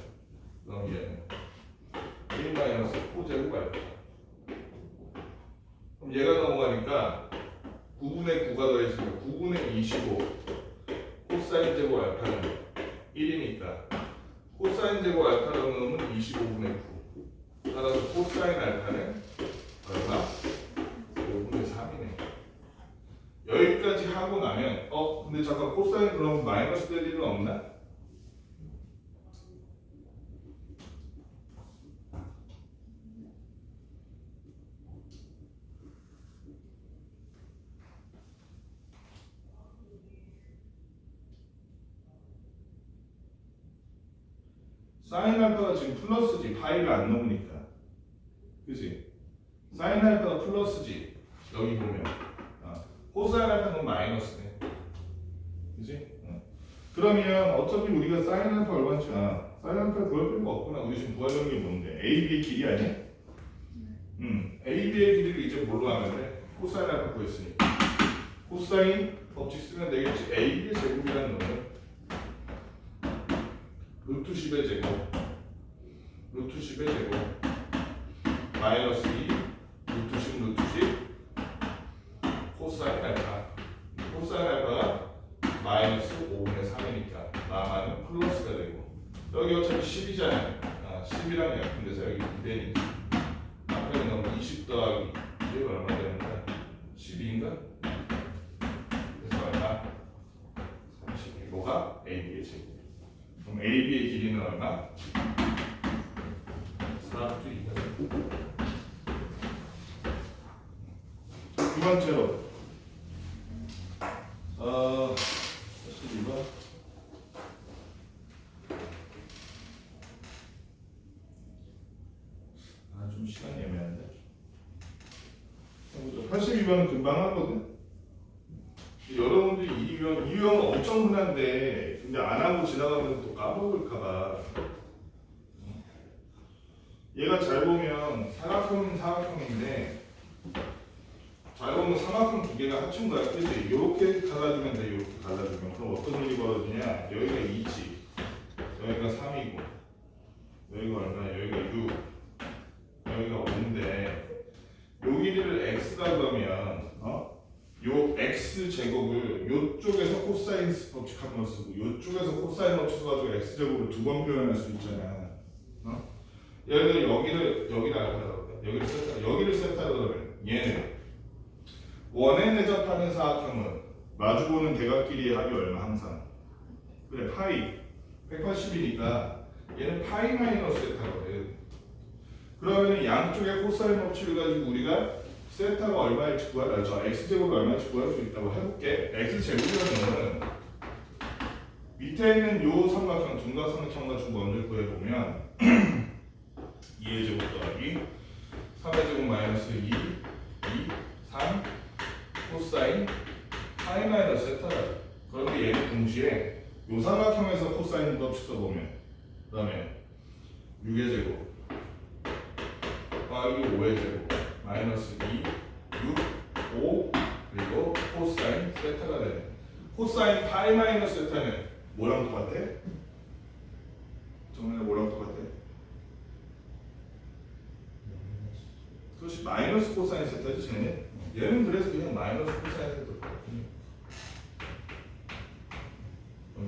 그럼 얘는 1 마이너스 코제곱 알파. 그럼 얘가 넘어가니까 9분의 9가 더해지니까 9분의 25 코사인 제곱 알파는 1이니까 코사인 제곱 알파라고 넣으면 25분의 9. 따라서 코사인 알파는 얼마? 5분의 3이네. 여기까지 하고 나면 근데 잠깐 코사인 그럼 마이너스 될 일은 없나? 사인 알파가 지금 플러스지 파이를 안 넣으니까. 그지? 사인 알파가 플러스지. 여기 보면 코사인 알파는 마이너스네. 그지? 그러면 어차피 우리가 사인 알파 얼마인지 사인 알파 구할 필요가 없구나. 우리 지금 구하려는 게 뭔데? AB의 길이 아니야? AB의 길이를 이제 뭘로 하면 돼? 코사인 알파 구했으니까 코사인 법칙 쓰면 되겠지. AB의 제곱이라는 놈은 루트 10의 제곱 루트 10의 제곱 마이너스 2 루트 10 루트 10 코사인 알파. 코사인 알파가 마이너스 5분의 3이니까 남아는 플러스가 되고 여기 어차피 10이잖아요. 10이랑 약분돼서 여기 2되니까 앞에는 너무 20 더하기 이게 얼마 되는 거야? 12인가? 그래서 얼마? 30. 이거가 AB의 제곱. 그럼 AB의 길이는 얼마? 4분의 2. 두 번째로 12번 좀 시간이 애매한데 82번은 금방 하거든. 여러분들이 이 유형 엄청 흔한데 근데 안 하고 지나가면 또 까먹을까봐. 얘가 잘 보면 사각형은 사각형인데 잘 보면 삼각형 두 개가 합친 거야. 그래서 이렇게 갈라주면 돼. 이렇게 갈라주면 그럼 어떤 일이 벌어지냐? 여기가 2지, 여기가 3이고, 여기가 얼마야? 여기가 6, 여기가 5인데 요 길이를 x라 그러면 요 법칙 한 번 쓰고 이쪽에서 코사인 법칙 써가지고 x제곱을 두 번 표현할 수 있잖아. 예를 들어 여기를 알아보자. 여기를 세타로 그러면 얘는 원에 내접하는 사각형은 마주보는 대각끼리의 합이 얼마 항상? 그래 파이 180이니까 얘는 파이 마이너스 세타거든. 그러면 양쪽의 코사인 법칙을 가지고 우리가 세타가 얼마일지 구하라. 저 x제곱이 얼마일지 구할 수 있다고 해볼게. x제곱이라는 거는 밑에 있는 요 삼각형 둔각삼각형 가지고 먼저 구해보면 2의 제곱 더하기 3의 제곱 마이너스 2, 3 코사인 파이 마이너스 세타다. 그런데 얘는 동시에 요 삼각형에서 코사인 법칙 써보면 그 다음에 6의 제곱 더하기 5의 제곱 마이너스 2, 6, 5 그리고 코사인 세타가 되네. 코사인 파이 마이너스 세타는 뭐랑 똑같아? 정면에 뭐랑 똑같아? 그것이 마이너스 코사인 세타지 쟤는? 얘는 그래서 그냥 마이너스 코사인 세타.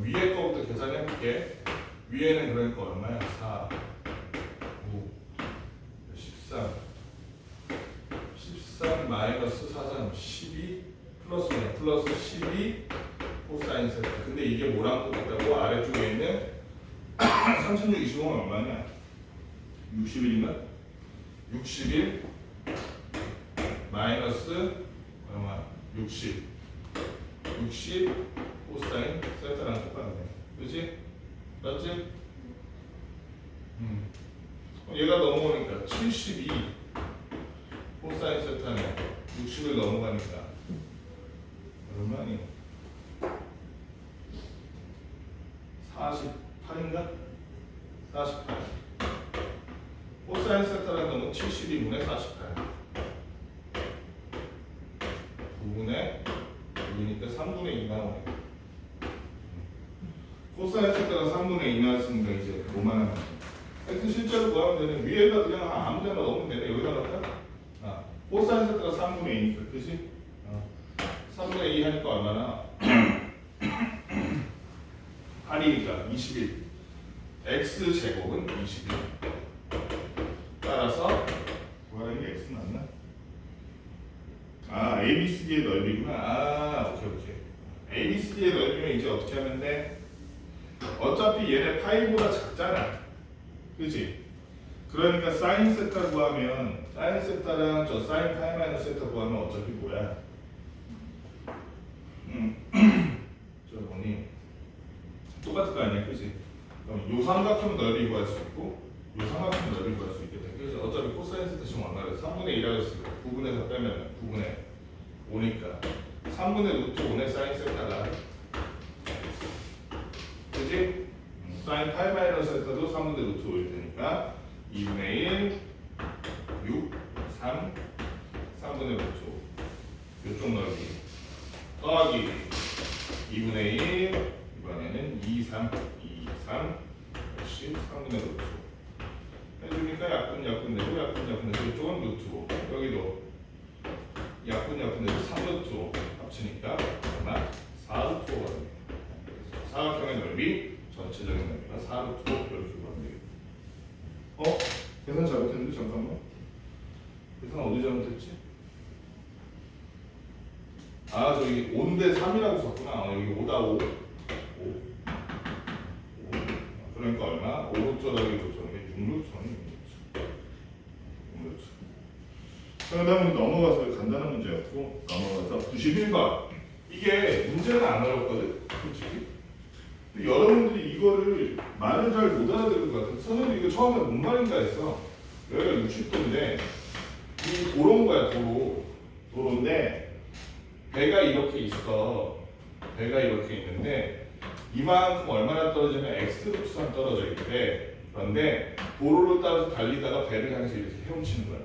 위에 거부터 계산해볼게. 위에는 그러니까 얼마야? 4, 5, 13 마이너스 4점 12 플러스 1 플러스 12 코사인 세타. 근데 이게 뭐랑 똑같다고? 아래쪽에 있는 3625는 얼마냐? 61인가? 61 마이너스 얼마? 60 코사인 세타랑 똑같네. 그치? 맞지? 얘가 넘어오니까 72 코사인 세타는 60을 넘어가니까 얼마니? 48인가? 48 코사인 세타라는 놈은 72분의 48 9분의 6이니까 3분의 2 나오네. 코사인 세타가 3분의 2 나왔으니까 이제 뭐만 하면 하여튼 실제로 구하면 되는 위에다 그냥 아무 데나 넣으면 되네. 여기다 넣을까? 코사인 세타가 3분의 2니까 그치? 3분의 2 하니까 얼마나? 8이니까 21 x제곱은 21 따라서 구하는 게 x 맞나? ABCD의 넓이구나. 오케이. ABCD의 넓이면 이제 어떻게 하면 돼? 어차피 얘네 파이보다 작잖아. 그치? 그러니까 사인 세타 구하면 사인 세타랑 저 사인 파이 마이너스 세타 구하면 어차피 뭐야? 저 뭐니? 똑같을 거 아니야, 그치? 그럼 요 삼각형 넓이 구할 수 있고 요 삼각형 넓이 구할 수 있겠다. 그래서 어차피 코사인 세타 지금 얼마래? 3분의 1하고 있으니까 9분의 4 빼면 9분의 5니까 3분의 루트 5의 사인 세타가 그치? 사인 파이 마이너스 세타도 3분의 루트 5일 테니까 2분의 1, 6, 3, 3분의 루트 5 요쪽 넓이 더하기 2분의 1 이번에는 2, 3 역시 3분의 루트 5 해주니까 약분 내고 이쪽은 루트 5 여기도 약분 내고 3루트 5 합치니까 얼마? 4루트 5가 됩니다. 사각형의 넓이 전체적인 넓이가 4루트 5 이렇게 구하면 되겠다. 계산 잘못했는데 잠깐만. 계산 어디 잘못했지? 저기 5인데 3이라고 썼구나. 여기 5다 5. 그러니까 얼마? 5루트 더하기 루트 6루트. 그다음에 넘어가서 간단한 문제였고 넘어가서 91번. 이게 문제는 안 어렵거든, 솔직히. 근데 여러분들이 이거를 말을 잘 못 알아들을 것 같아. 선생님 이거 처음에 뭔 말인가 했어. 여기가 60도인데 이 도로인 거야, 도로인데 배가 이렇게 있어. 배가 이렇게 있는데 이만큼 얼마나 떨어지면 x루트 3 떨어져 있대. 그런데 도로를 따라서 달리다가 배를 향해서 이렇게 헤엄치는 거야.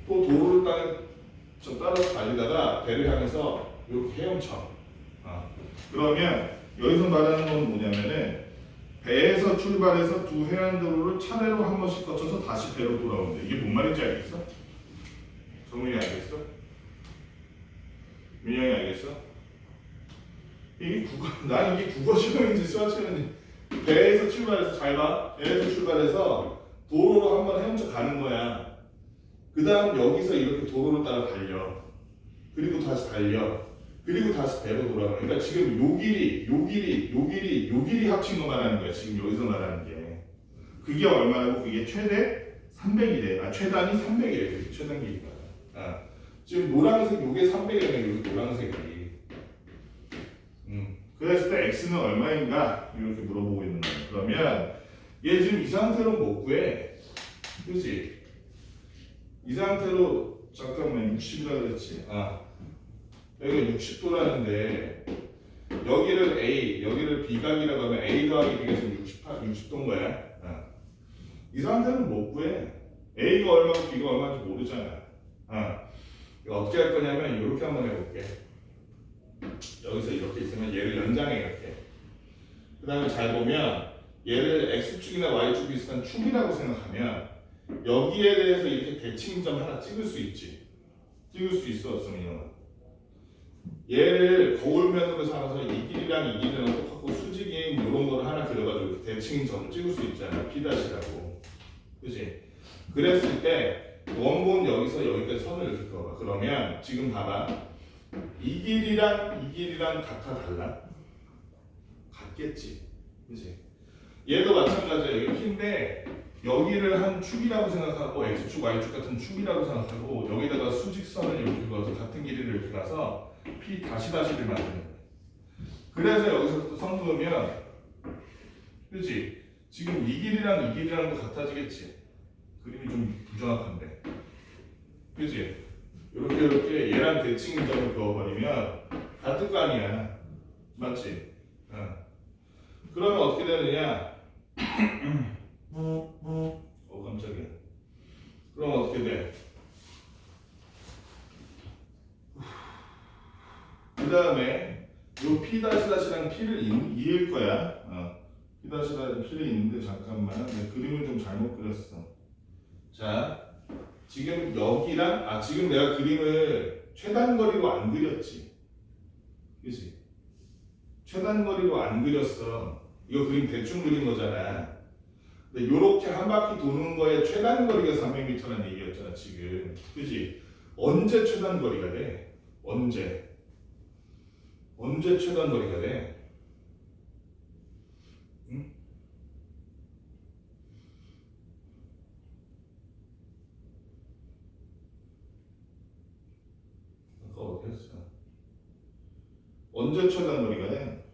또 도로를 따라서 달리다가 배를 향해서 이렇게 헤엄쳐. 그러면 여기서 말하는 건 뭐냐면은 배에서 출발해서 두 해안도로를 차례로 한 번씩 거쳐서 다시 배로 돌아온대. 이게 뭔 말인지 알겠어? 정민이 알겠어? 민영이 알겠어? 이게 난 이게 국어 시험인지 수학 시험인지 배에서 출발해서 잘 봐. 배에서 출발해서 도로로 한번 헤엄쳐 가는 거야. 그 다음 여기서 이렇게 도로를 따라 달려. 그리고 다시 달려. 그리고 다시 배로 돌아가. 그러니까 지금 요 길이 합친 거 말하는 거야. 지금 여기서 말하는 게. 그게 얼마라고? 그게 최대 300이래. 아, 최단이 300이래. 최단 길이가. 아, 지금 노란색 요게 300이라면 여기 노란색이. 그랬을 때 x는 얼마인가? 이렇게 물어보고 있는 거야. 그러면 얘 지금 이 상태로 못 구해. 그치? 이 상태로 잠깐만 60이라 그랬지. 아, 여기가 60도라는데 여기를 A, 여기를 B각이라고 하면 A 더하기 B가 지금 60도인 거야. 아. 이 상태는 못 구해. A가 얼마고 B가 얼마인지 모르잖아. 아. 이거 어떻게 할 거냐면 이렇게 한번 해볼게. 여기서 이렇게 있으면 얘를 연장해 이렇게. 그 다음에 잘 보면 얘를 X축이나 Y축 비슷한 축이라고 생각하면 여기에 대해서 이렇게 대칭점 하나 찍을 수 있지. 찍을 수 있어, 없으면. 얘를 거울면으로 삼아서 이 길이랑 이 길이랑 똑같고 수직인 이런 거를 하나 그려가지고 대칭점을 찍을 수 있잖아. P'이라고. 그치? 그랬을 때 원본 여기서 여기까지 선을 이렇게 그어봐. 그러면 지금 봐봐. 이 길이랑 같아 달라? 같겠지. 그치? 얘도 마찬가지야. 여기 P인데 여기를 한 축이라고 생각하고 X축, Y축 같은 축이라고 생각하고 여기다가 수직선을 이렇게 그어서 같은 길이를 이렇게 가서 P 다시를 만드는 거야. 그래서 여기서부터 선 그으면 그치? 지금 이 길이랑도 같아지겠지? 그림이 좀 부정확한데 그치? 이렇게 얘랑 대칭점을 그어버리면 같을 거 아니야. 맞지? 그러면 어떻게 되느냐? 깜짝이야. 그럼 어떻게 돼? 그 다음에 요 P'-랑 P를 이을 거야. P'-랑 P를 있는데 잠깐만. 내 그림을 좀 잘못 그렸어. 자, 지금 여기랑 지금 내가 그림을 최단거리로 안 그렸지. 그치? 최단거리로 안 그렸어. 이거 그림 대충 그린 거잖아. 근데 요렇게 한 바퀴 도는 거에 최단거리가 300m라는 얘기였잖아, 지금. 그치? 언제 최단거리가 돼? 언제 최단거리가 돼? 응? 아까 어디 했어? 언제 최단거리가 돼?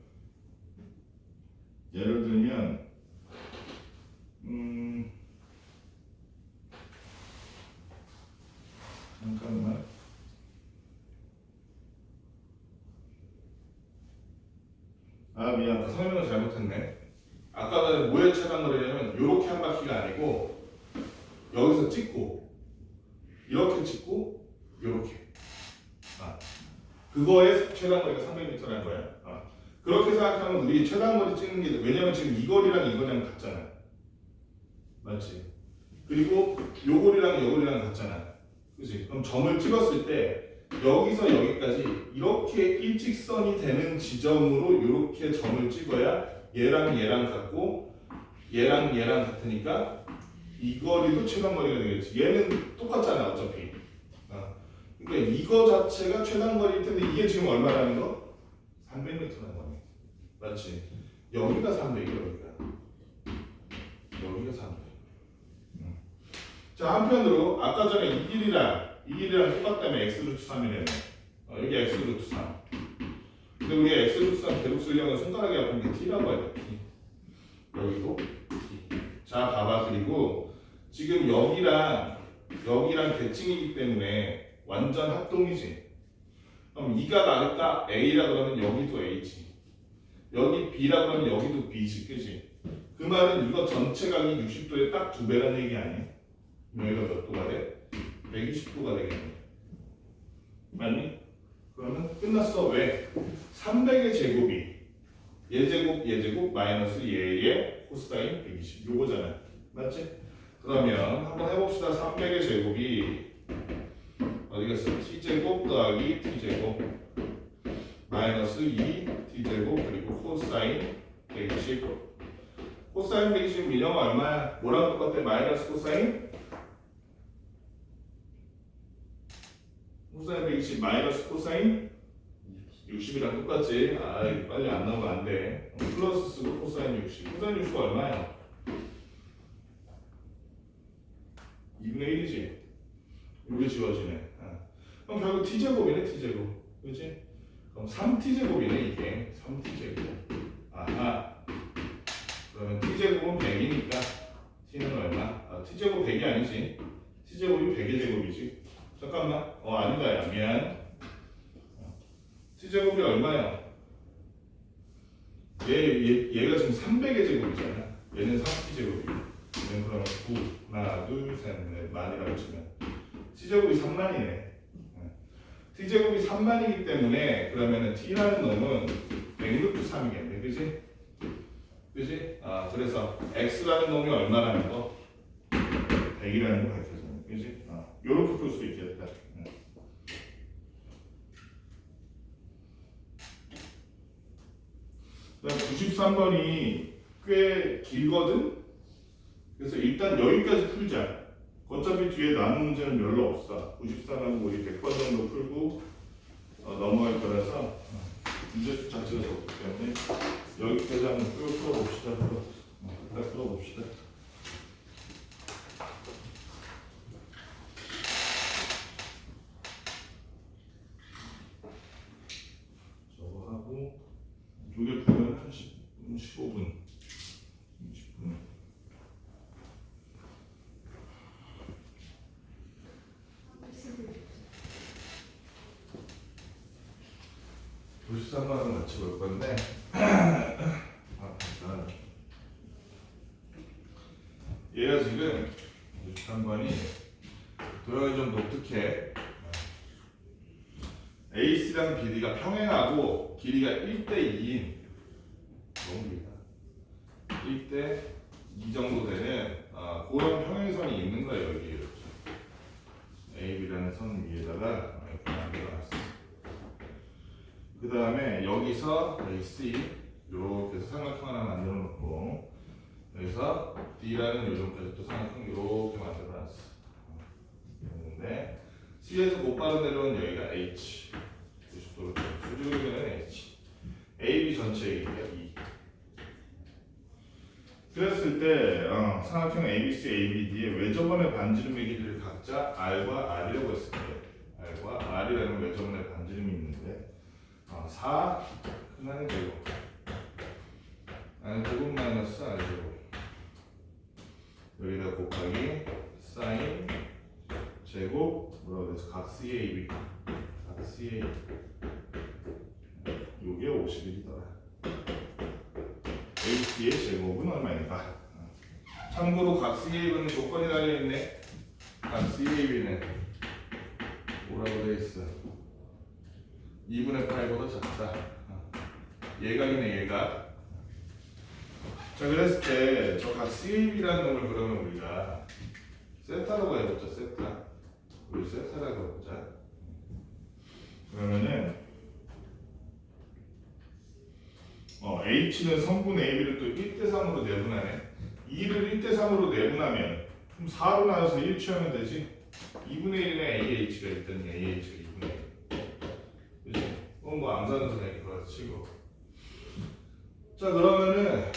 예를 들면 잠깐만. 미안. 설명을 잘못했네. 아까 전에 뭐에 최단거리냐면 요렇게 한 바퀴가 아니고 여기서 찍고 이렇게 찍고 요렇게. 그거의 최단거리가 300m라는 거야. 그렇게 생각하면 우리 최단거리 찍는 게 왜냐면 지금 이 거리랑 이 거리랑 같잖아. 맞지? 그리고 요 거리랑 같잖아. 그치? 그럼 점을 찍었을 때 여기서 여기까지 이렇게 일직선이 되는 지점으로 이렇게 점을 찍어야 얘랑 같고 얘랑 같으니까 이 거리도 최단거리가 되겠지. 얘는 똑같잖아 어차피. 그러니까 이거 자체가 최단거리일 텐데 이게 지금 얼마라는 거? 300m라는 거네. 맞지? 여기가 300이야. 여기가 300. 자, 한편으로 아까 전에 이 길이랑 똑같다면 x루트 3이래요. 여기 x루트 3. 근데 우리 x루트 3 계속 쓰려면 손가락이 아픈 게 t라고 해야 돼. t. 여기도 t. 자, 봐봐. 그리고 지금 여기랑 대칭이기 때문에 완전 합동이지. 그럼 이가 나니까 a라 그러면 여기도 a지. 여기 b라 그러면 여기도 b지. 그지? 그 말은 이거 전체 각이 60도에 딱 2배라는 얘기 아니야? 여기가 몇 도가 돼? 120도가 되겠네. 맞니? 그러면 끝났어. 왜? 300의 제곱이 얘제곱 마이너스 얘의 코사인 120 요거잖아. 맞지? 그러면 한번 해봅시다. 300의 제곱이 어디 갔어? t제곱 더하기 t제곱 마이너스 2 t제곱 그리고 코사인 120. 코사인 120 민영아 얼마야? 뭐랑 똑같아? 마이너스 코사인? 코사인 120 마이너스 코사인 60이랑 똑같지? 아 이거 빨리 안 나오면 안 돼. 플러스 쓰고 코사인 60. 코사인 60가 얼마야? 2분의 1이지? 이게 지워지네. 그럼 결국 t제곱이네 t제곱. 그치? 그럼 3t제곱이네 이게. 3t제곱. 아하. 그러면 t제곱은 100이니까 t는 얼마? t제곱 100이 아니지. t제곱이 100의 제곱이지. 잠깐만. 아니다 야 미안. t제곱이 얼마야? 얘가 지금 300의 제곱이잖아. 얘는 3t제곱이고. 얘는 그러면 9, 하나, 둘, 셋, 넷, 만이라고 치면 t제곱이 3만이네. t제곱이 3만이기 때문에 그러면은 t라는 놈은 100루트 3이겠네. 그지? 그지? 그래서 x라는 놈이 얼마라는 거? 100이라는 거 밝혀주는 거. 그지? 요렇게 풀 수 있겠다. 그다음 93번이 꽤 길거든? 그래서 일단 여기까지 풀자. 어차피 뒤에 남은 문제는 별로 없어. 94는 우리 100번 정도 풀고 넘어갈 거라서 문제 수 자체가 적기 때문에 여기까지 한번 풀어봅시다. 일단 풀어봅시다. 저거 하고 두개 풀면 한 10분, 15분, 20분. 93만 원 같이 볼 건데 잠깐. 얘가 지금 93번이 도형이 좀 독특해. AC랑 BD가 평행하고 길이가 1대 2인 너무 길다. 1대 2 정도 되는 그런 평행선이 있는 거예요. 여기 이렇게 AB라는 선 위에다가 이렇게 만들어놨어. 그 다음에 여기서 AC 이렇게 해서 삼각형 하나 만들어 놓고 여기서 D라는 요점까지 또 삼각형 이렇게 만들어 놨어. 그런데 C에서 곧바로 내려온 여기가 H 90도로 수직으로는 H AB 전체 얘기야 2. 그랬을 때 삼각형 ABC, ABD의 외접원의 반지름의 길이를 각자 R과 R이라고 했을 때 R과 R이라는 외접원의 반지름이 있는데 4 끝나는 제곱 R제곱 마이너스 R제곱 여기다 곱하기 사인 제곱 뭐라고 해서 각 CAB 각 CA 요게 51이더라. HD의 제곱은 얼마인가? 참고로 각 CAB는 조건이 달려있네. 각 CAB는 뭐라고 되어있어? 2분의 8보다 작다. 예각이네 예각. 자 그랬을 때 저 각 CAB라는 놈을 그러면 우리가 세타라고 해보자. 세타. 우리 세타라고 해보자. 그러면은 H는 성분 AB를 또 1대3으로 내분하네. 2를 1대3으로 내분하면 그럼 4로 나눠서 1 취하면 되지. 2분의 1에 AH가 있더니 AH가 2분의 1. 그치? 뭐 암산해서 그거 치고. 자 그러면은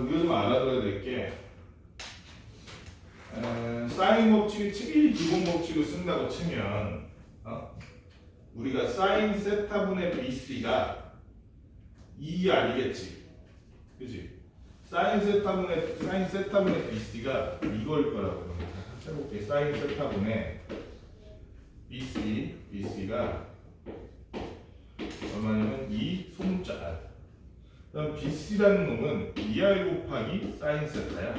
우리가 좀 알아둬야 될 게 사인 법칙이 특히 기본 법칙을 쓴다고 치면 우리가 사인 세타분의 BC가 2 아니겠지, 그지? 사인 세타분의 BC가 이걸 거라고. 해볼게. 사인 세타분의 BC가 얼마냐면 2 소문자 R. 그다음 BC라는 놈은 2R 곱하기 사인 세타야.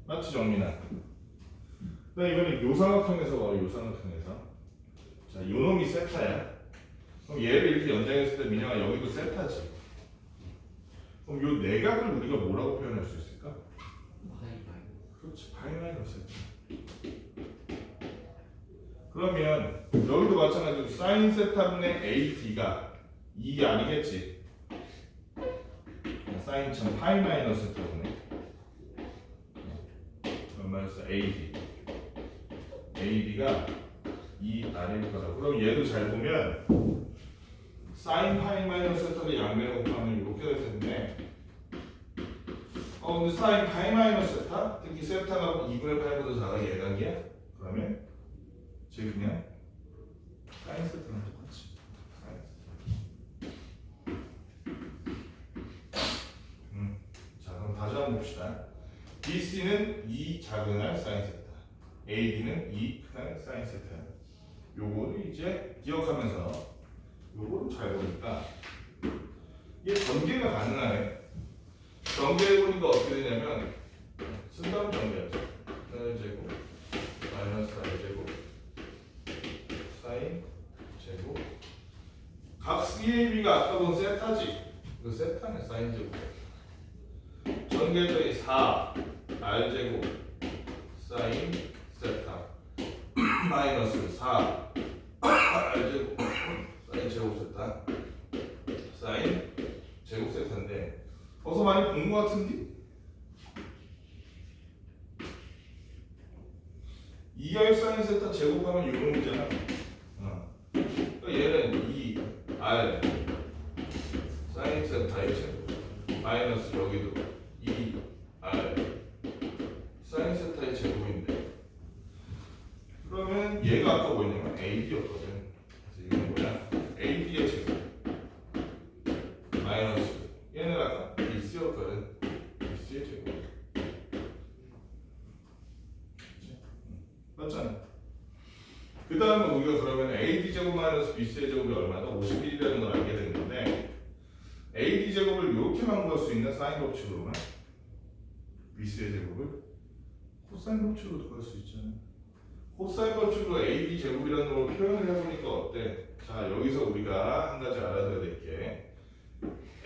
맞지 정민아? 그다음 이거는 요삼각형에서 봐. 요삼각형에서. 자, 요 놈이 세타야. 그럼 얘를 이렇게 연장했을 때 민영아 여기도 세타지. 그럼 요 내각을 우리가 뭐라고 표현할 수 있을까? 그렇지, 파이 마이너스 세타. 그러면 여기도 마찬가지로 사인 세타분의 AD가 2 아니겠지? 사인 참 파이 마이너스 때문에 마이너스 AD가 2 아래일 거다. 그럼 얘도 잘 보면 사인 파이 마이너스 세타를 양면에 곱하면 이렇게 될 텐데 근데 사인 파이 마이너스 세타? 특히 세타가 2분의 8보다 작아 얘각이야? 그러면 쟤 그냥 사인 세타랑 똑같이 자 그럼 다시 한번 봅시다. BC는 2 작은 할 사인 세타, AD는 2 큰 할 사인 세타. 요거를 이제 기억하면서 요거를 잘 보니까 이게 전개가 가능하네. 전개해보니까 어떻게 되냐면 쓴다면 전개하죠. 제곱 마이너스 R제곱 사인 제곱 각 CAB가 아까 본 세타지. 그 세타네 사인 제곱. 전개했더니 4 R제곱 사인 세타 마이너스 4 R제곱 사인 제곱 세타 사인 제곱 세타인데 어서 많이 본 것 같은데? 2R 사인 세타 제곱하면 이런 거잖아. 그러니까 얘는 2R 사인 세타의 제곱 마이너스 여기도 2R 사인 세타의 제곱인데 그러면 얘가 아까 뭐냐면 AD였거든. 그래서 이건 뭐야? AD의 제곱 마이너스 얘는 아까 BC였거든. BC의 제곱 맞잖아. 그 다음에 우리가 그러면 AD 제곱 마이너스 BC의 제곱이 얼마다? 51이라는 걸 알게 되는 건데 AD 제곱을 이렇게만 구할 수 있는 사인 법칙으로만 BC의 제곱을 코사인 법칙으로 구할 수 있잖아. 코사인 법칙으로 AD 제곱이라는 걸 표현을 해보니까 어때? 자 여기서 우리가 한 가지 알아둬야 될 게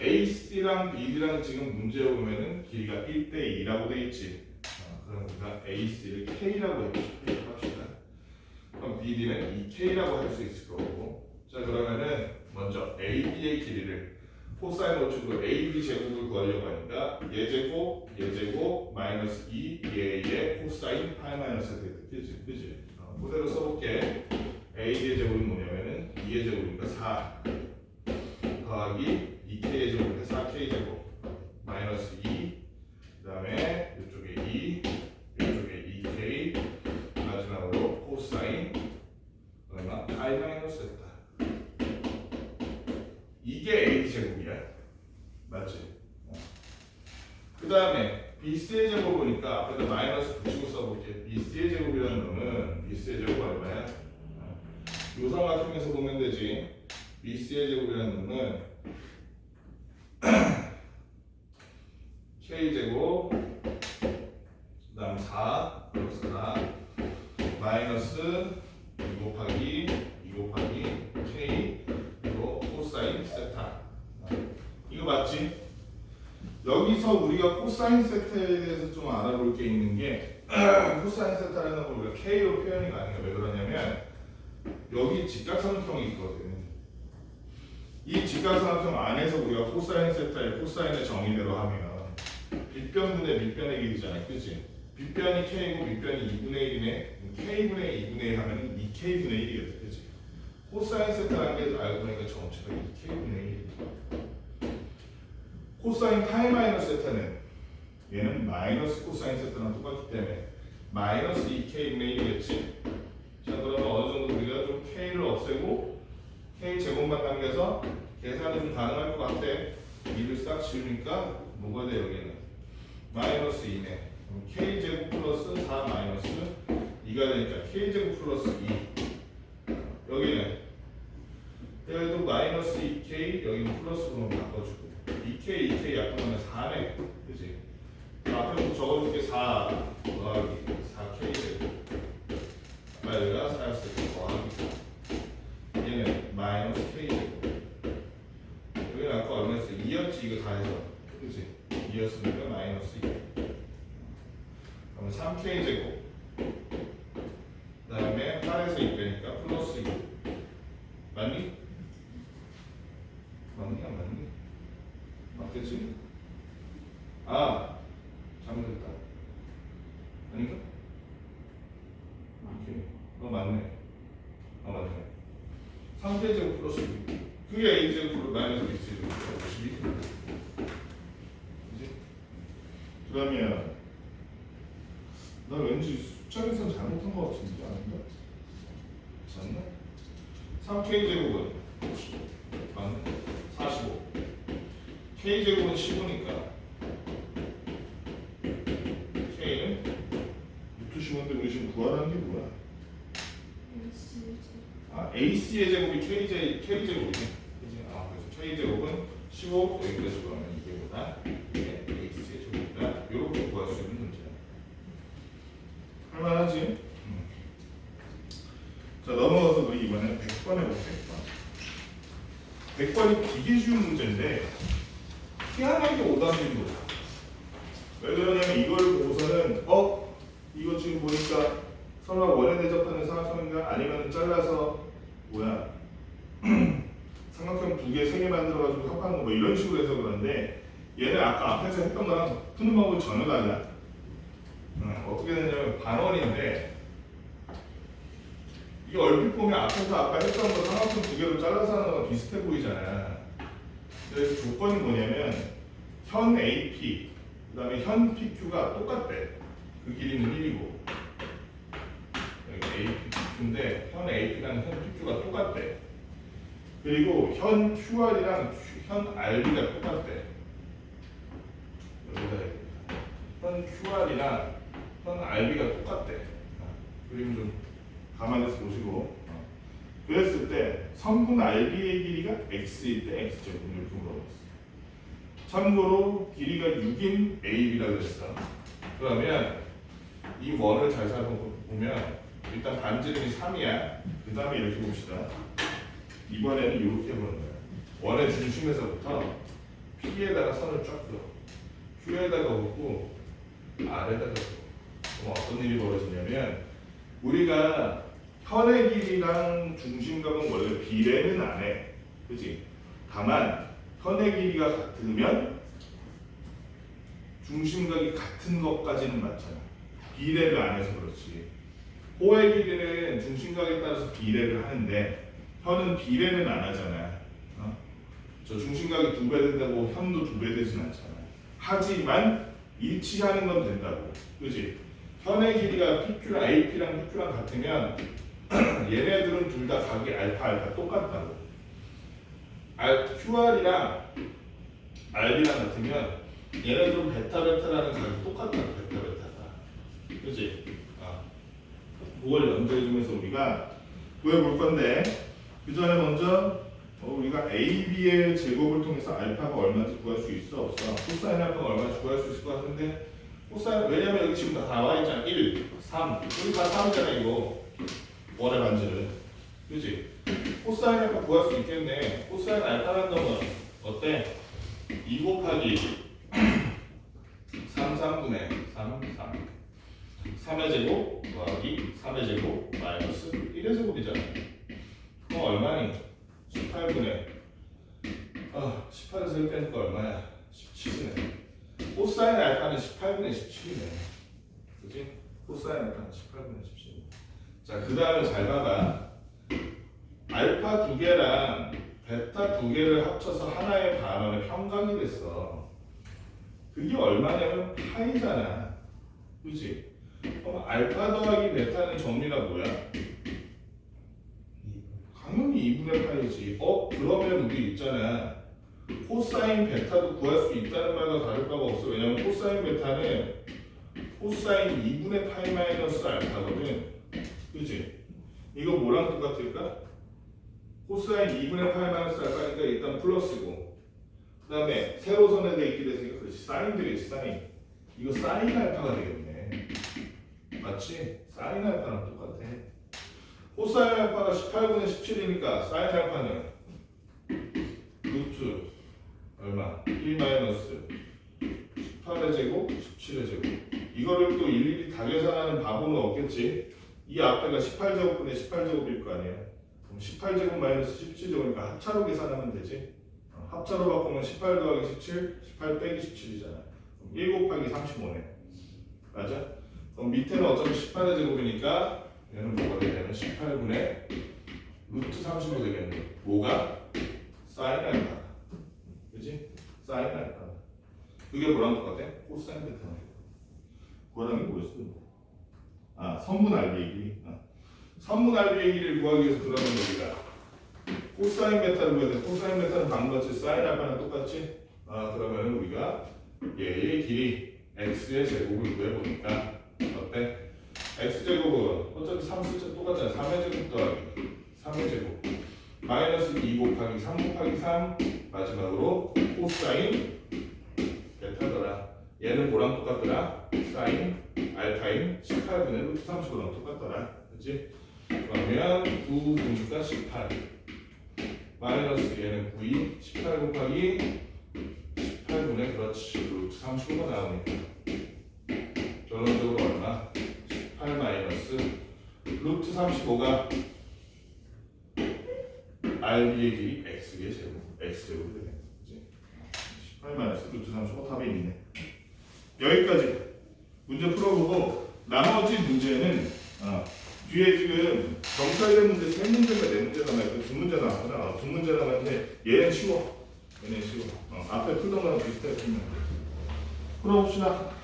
AC랑 BD랑 지금 문제에 보면은 길이가 1대2라고 돼 있지. 그럼 우리가 AC를 K라고 합시다. 그럼 BD는 2K라고 할 수 있을 거고. 자 그러면은 먼저 AB의 길이를 코사인 법칙으로 AB 제곱을 구하려고 하니까 얘제곱 마이너스 2 얘의 코사인 파이 마이너스 되겠지. 그지? 그대로 써볼게. AD의 제곱은 뭐냐면은 2의 제곱이니까 4 더하기 2K의 제곱이니까 4K 제곱 마이너스 2 그 다음에 이쪽에 2 이쪽에 2K 마지막으로 코사인 얼마? 파이 마이너스 됐다. 이게 A 제곱이야. 맞지? 그 다음에 BC의 제곱 보니까 앞에다 마이너스 붙이고 써볼게. BC의 제곱이라는 놈은 BC의 제곱 얼마야? 요 삼각형에서 보면 되지. BC의 제곱이라는 놈은 K제곱 그 다음 4 플러스 4 마이너스 2 곱하기 K 그리고 코사인 세타. 이거 맞지? 여기서 우리가 코사인 세타에 대해서 좀 알아볼 게 있는 게 코사인 세타라는 걸 우리가 K로 표현이 가능해. 왜 그러냐면 여기 직각삼각형이 있거든. 이 직각삼각형 안에서 우리가 코사인 세타의 코사인의 정의대로 하면 빗변분의 밑변의 길이잖아. 그치? 빗변이 K고 밑변이 2분의 1이네. K분의 2분의 1 하면 2K분의 1이겠다. 그치? 코사인 세타라는 게 알고 보니까 정체가 2K분의 1. 코사인 파이 마이너스 세타는 얘는 마이너스 코사인 세타랑 똑같기 때문에 마이너스 2K분의 1이겠지? 자 그러면 어느 정도 우리가 좀 K를 없애고 K 제곱만 남겨서 계산이 좀 가능할 것 같아. 2를 싹 지우니까 뭐가 돼 여기는? 마이너스 2네. 그럼 K 제곱 플러스 4 마이너스 2가 되니까 K 제곱 플러스 2. 여기는 여기도 마이너스 2K 여기는 플러스로 바꿔주고 2K 약분하면 4네. 그치? 앞에 적어줄게 4 더하기 4K 제곱 여기가 4였을 더하기 4 얘는 마이너스 K 제곱 여기는 아까 얼마였어? 2였지 이거 다 해서 그치? 2였으니까 마이너스 2 그러면 3K 제곱 그 다음에 8에서 2 빼니까 플러스 2 맞니? 아닌가? 오케이. 맞네. 맞네. 3K 제곱 플러스 B. 그게 A 제곱 마이너스 B 제곱 52. 그지? 그러면 나 왠지 숫자 계산 잘못한 것 같은데 아닌가? 맞나? 3K 제곱은 맞네. 45. K 제곱은 15니까 K는 루트 15인데 우리 지금 구하라는 게 뭐야? AC의 제곱이 K제곱이네. 그치? 그래서 K제곱은 15 여기까지 구하면 이게보다 AC의 제곱이다. 이렇게 구할 수 있는 문제야. 할만하지? 자, 넘어가서 우리 이번에 100번 해볼게. 100번이 되게 쉬운 문제인데 희한하게 오답률이 높아. 왜 그러냐면 이걸 보고서는 이거 지금 보니까 설마 원에 대접하는 삼각형인가? 아니면 잘라서 삼각형 2개, 3개 만들어가지고 합하는 거 뭐 이런 식으로 해서 그런데 얘는 아까 앞에서 했던 거랑 푸는 방법이 전혀 달라. 어떻게 되냐면 반원인데 이게 얼핏 보면 앞에서 아까 했던 거 삼각형 2개로 잘라서 하는 거랑 비슷해 보이잖아. 그래서 조건이 뭐냐면 현 AP 그 다음에 현 PQ가 똑같대. 그 길이는 1이고 여기 AP, PQ인데 현 AP랑 현 PQ가 똑같대. 그리고 현 QR이랑 현 RB가 똑같대. 여기다 현 QR이랑 현 RB가 똑같대. 그림 좀 감안해서 보시고 그랬을 때 선분 RB의 길이가 X일 때 X제곱 이렇게 물어봤어. 참고로 길이가 6인 AB라고 했어. 그러면 이 원을 잘 살펴보면 일단 반지름이 3이야. 그 다음에 이렇게 봅시다. 이번에는 이렇게 보는 거야. 원의 중심에서부터 P에다가 선을 쫙 그어. Q에다가 긋고 R에다가 긋고. 그럼 어떤 일이 벌어지냐면 우리가 현의 길이랑 중심각은 원래 비례는 안 해. 그치? 다만 현의 길이가 같으면 중심각이 같은 것까지는 맞잖아. 비례를 안 해서 그렇지. 호의 길이는 중심각에 따라서 비례를 하는데 현은 비례는 안 하잖아. 저 중심각이 2배 된다고 현도 2배 되진 않잖아. 하지만 일치하는 건 된다고. 그치? 현의 길이가 PQ랑 AP랑 PQ랑 같으면 얘네들은 둘 다 각이 알파 똑같다고. QR이랑 RB랑 같으면 얘네들은 베타라는 각이 똑같다고. 베타가. 그치? 그걸 연결해주면서 우리가 구해볼 건데 그 전에 먼저 우리가 AB의 제곱을 통해서 알파가 얼마인지 구할 수 있어 없어? 코사인 알파가 얼마인지 구할 수 있을 것 같은데 코사인 왜냐면 여기 지금 다 나와 있잖아. 1, 3 여기 다 3이잖아 이거 원의 반지는. 그치? 코사인 알파 구할 수 있겠네. 코사인 알파라는 건 어때? 2 곱하기 3분의 3의 제곱 더하기 3의 제곱 마이너스 1의 제곱이잖아. 그럼 얼마니? 18분의 18에서 1 빼니까 얼마야? 17이네. 코사인 알파는 18분의 17이네. 그치? 코사인 알파는 18분의 17이네. 자, 그 다음에 잘 봐봐. 알파 2개랑 베타 2개를 합쳐서 하나의 반원의 평각이 됐어. 그게 얼마냐면 파이잖아. 그치? 그럼 알파 더하기 베타는 정리가 뭐야? 당연히 2분의 파이지. 그러면 우리 있잖아. 코사인 베타도 구할 수 있다는 말과 다를 바가 없어. 왜냐면 코사인 베타는 코사인 2분의 파이 마이너스 알파거든. 그치? 이거 뭐랑 똑같을까? 코사인 2분의 파이 마이너스 알파니까 일단 플러스고 그 다음에 세로선에 돼 있게 됐으니까 그렇지. 사인 되겠지. 사인. 이거 사인 알파가 되겠네. 맞지? 사인 알파랑 똑같아. 코사인 알파가 18분의 17이니까 사인 알파는 루트 얼마? 1 마이너스 18의 제곱 17의 제곱. 이거를 또 일일이 다 계산하는 바보는 없겠지. 이 앞에가 18제곱분의 18제곱일 거 아니에요. 그럼 18제곱 마이너스 17제곱이니까 합차로 계산하면 되지. 합차로 바꾸면 18 더하기 17, 18 빼기 17이잖아. 그럼 1 곱하기 35네. 맞아? 그럼 밑에는 어차피 18의 제곱이니까 얘는 뭐가 되냐면 18분의 루트 35 되겠네. 뭐가? 사인 알파. 그지? 사인 알파. 그게 뭐랑 똑같아? 코사인 베타. 그거랑 게 뭐였어? 아, 선분 RB의 길이. 선분 RB의 길이를 구하기 위해서 그러면 우리가 코사인 베타를 구해야 돼. 코사인 베타는 방금같이 사인 알파랑 똑같지? 그러면 우리가 얘의 길이 x의 제곱을 구해보니까 어때? x제곱은 어차피 3숫자 똑같잖아. 3의 제곱 더하기 3의 제곱 마이너스 2 곱하기 3 곱하기 3 마지막으로 코사인 베타더라. 얘는 뭐랑 똑같더라? 사인 알파인 18분의 루트 35랑 똑같더라. 그치? 그러면 9니까 18 마이너스 얘는 9이 18 곱하기 18분의 그렇지 루트 35가 나오니까 결론적으로 얼마? 18 마이너스 루트 35가 RB의 길이 X의 제곱 X제곱이 되네. 그치? 18 마이너스 루트 35 답이 있네. 여기까지 문제 풀어보고 나머지 문제는 뒤에 지금 정찰된 문제 3문제가 4문제가 나있고 2문제 나왔잖아. 2문제 나왔는데 얘는 쉬워. 얘는 쉬워. 앞에 풀던 거랑 비슷하게 풀면 돼. 풀어봅시다.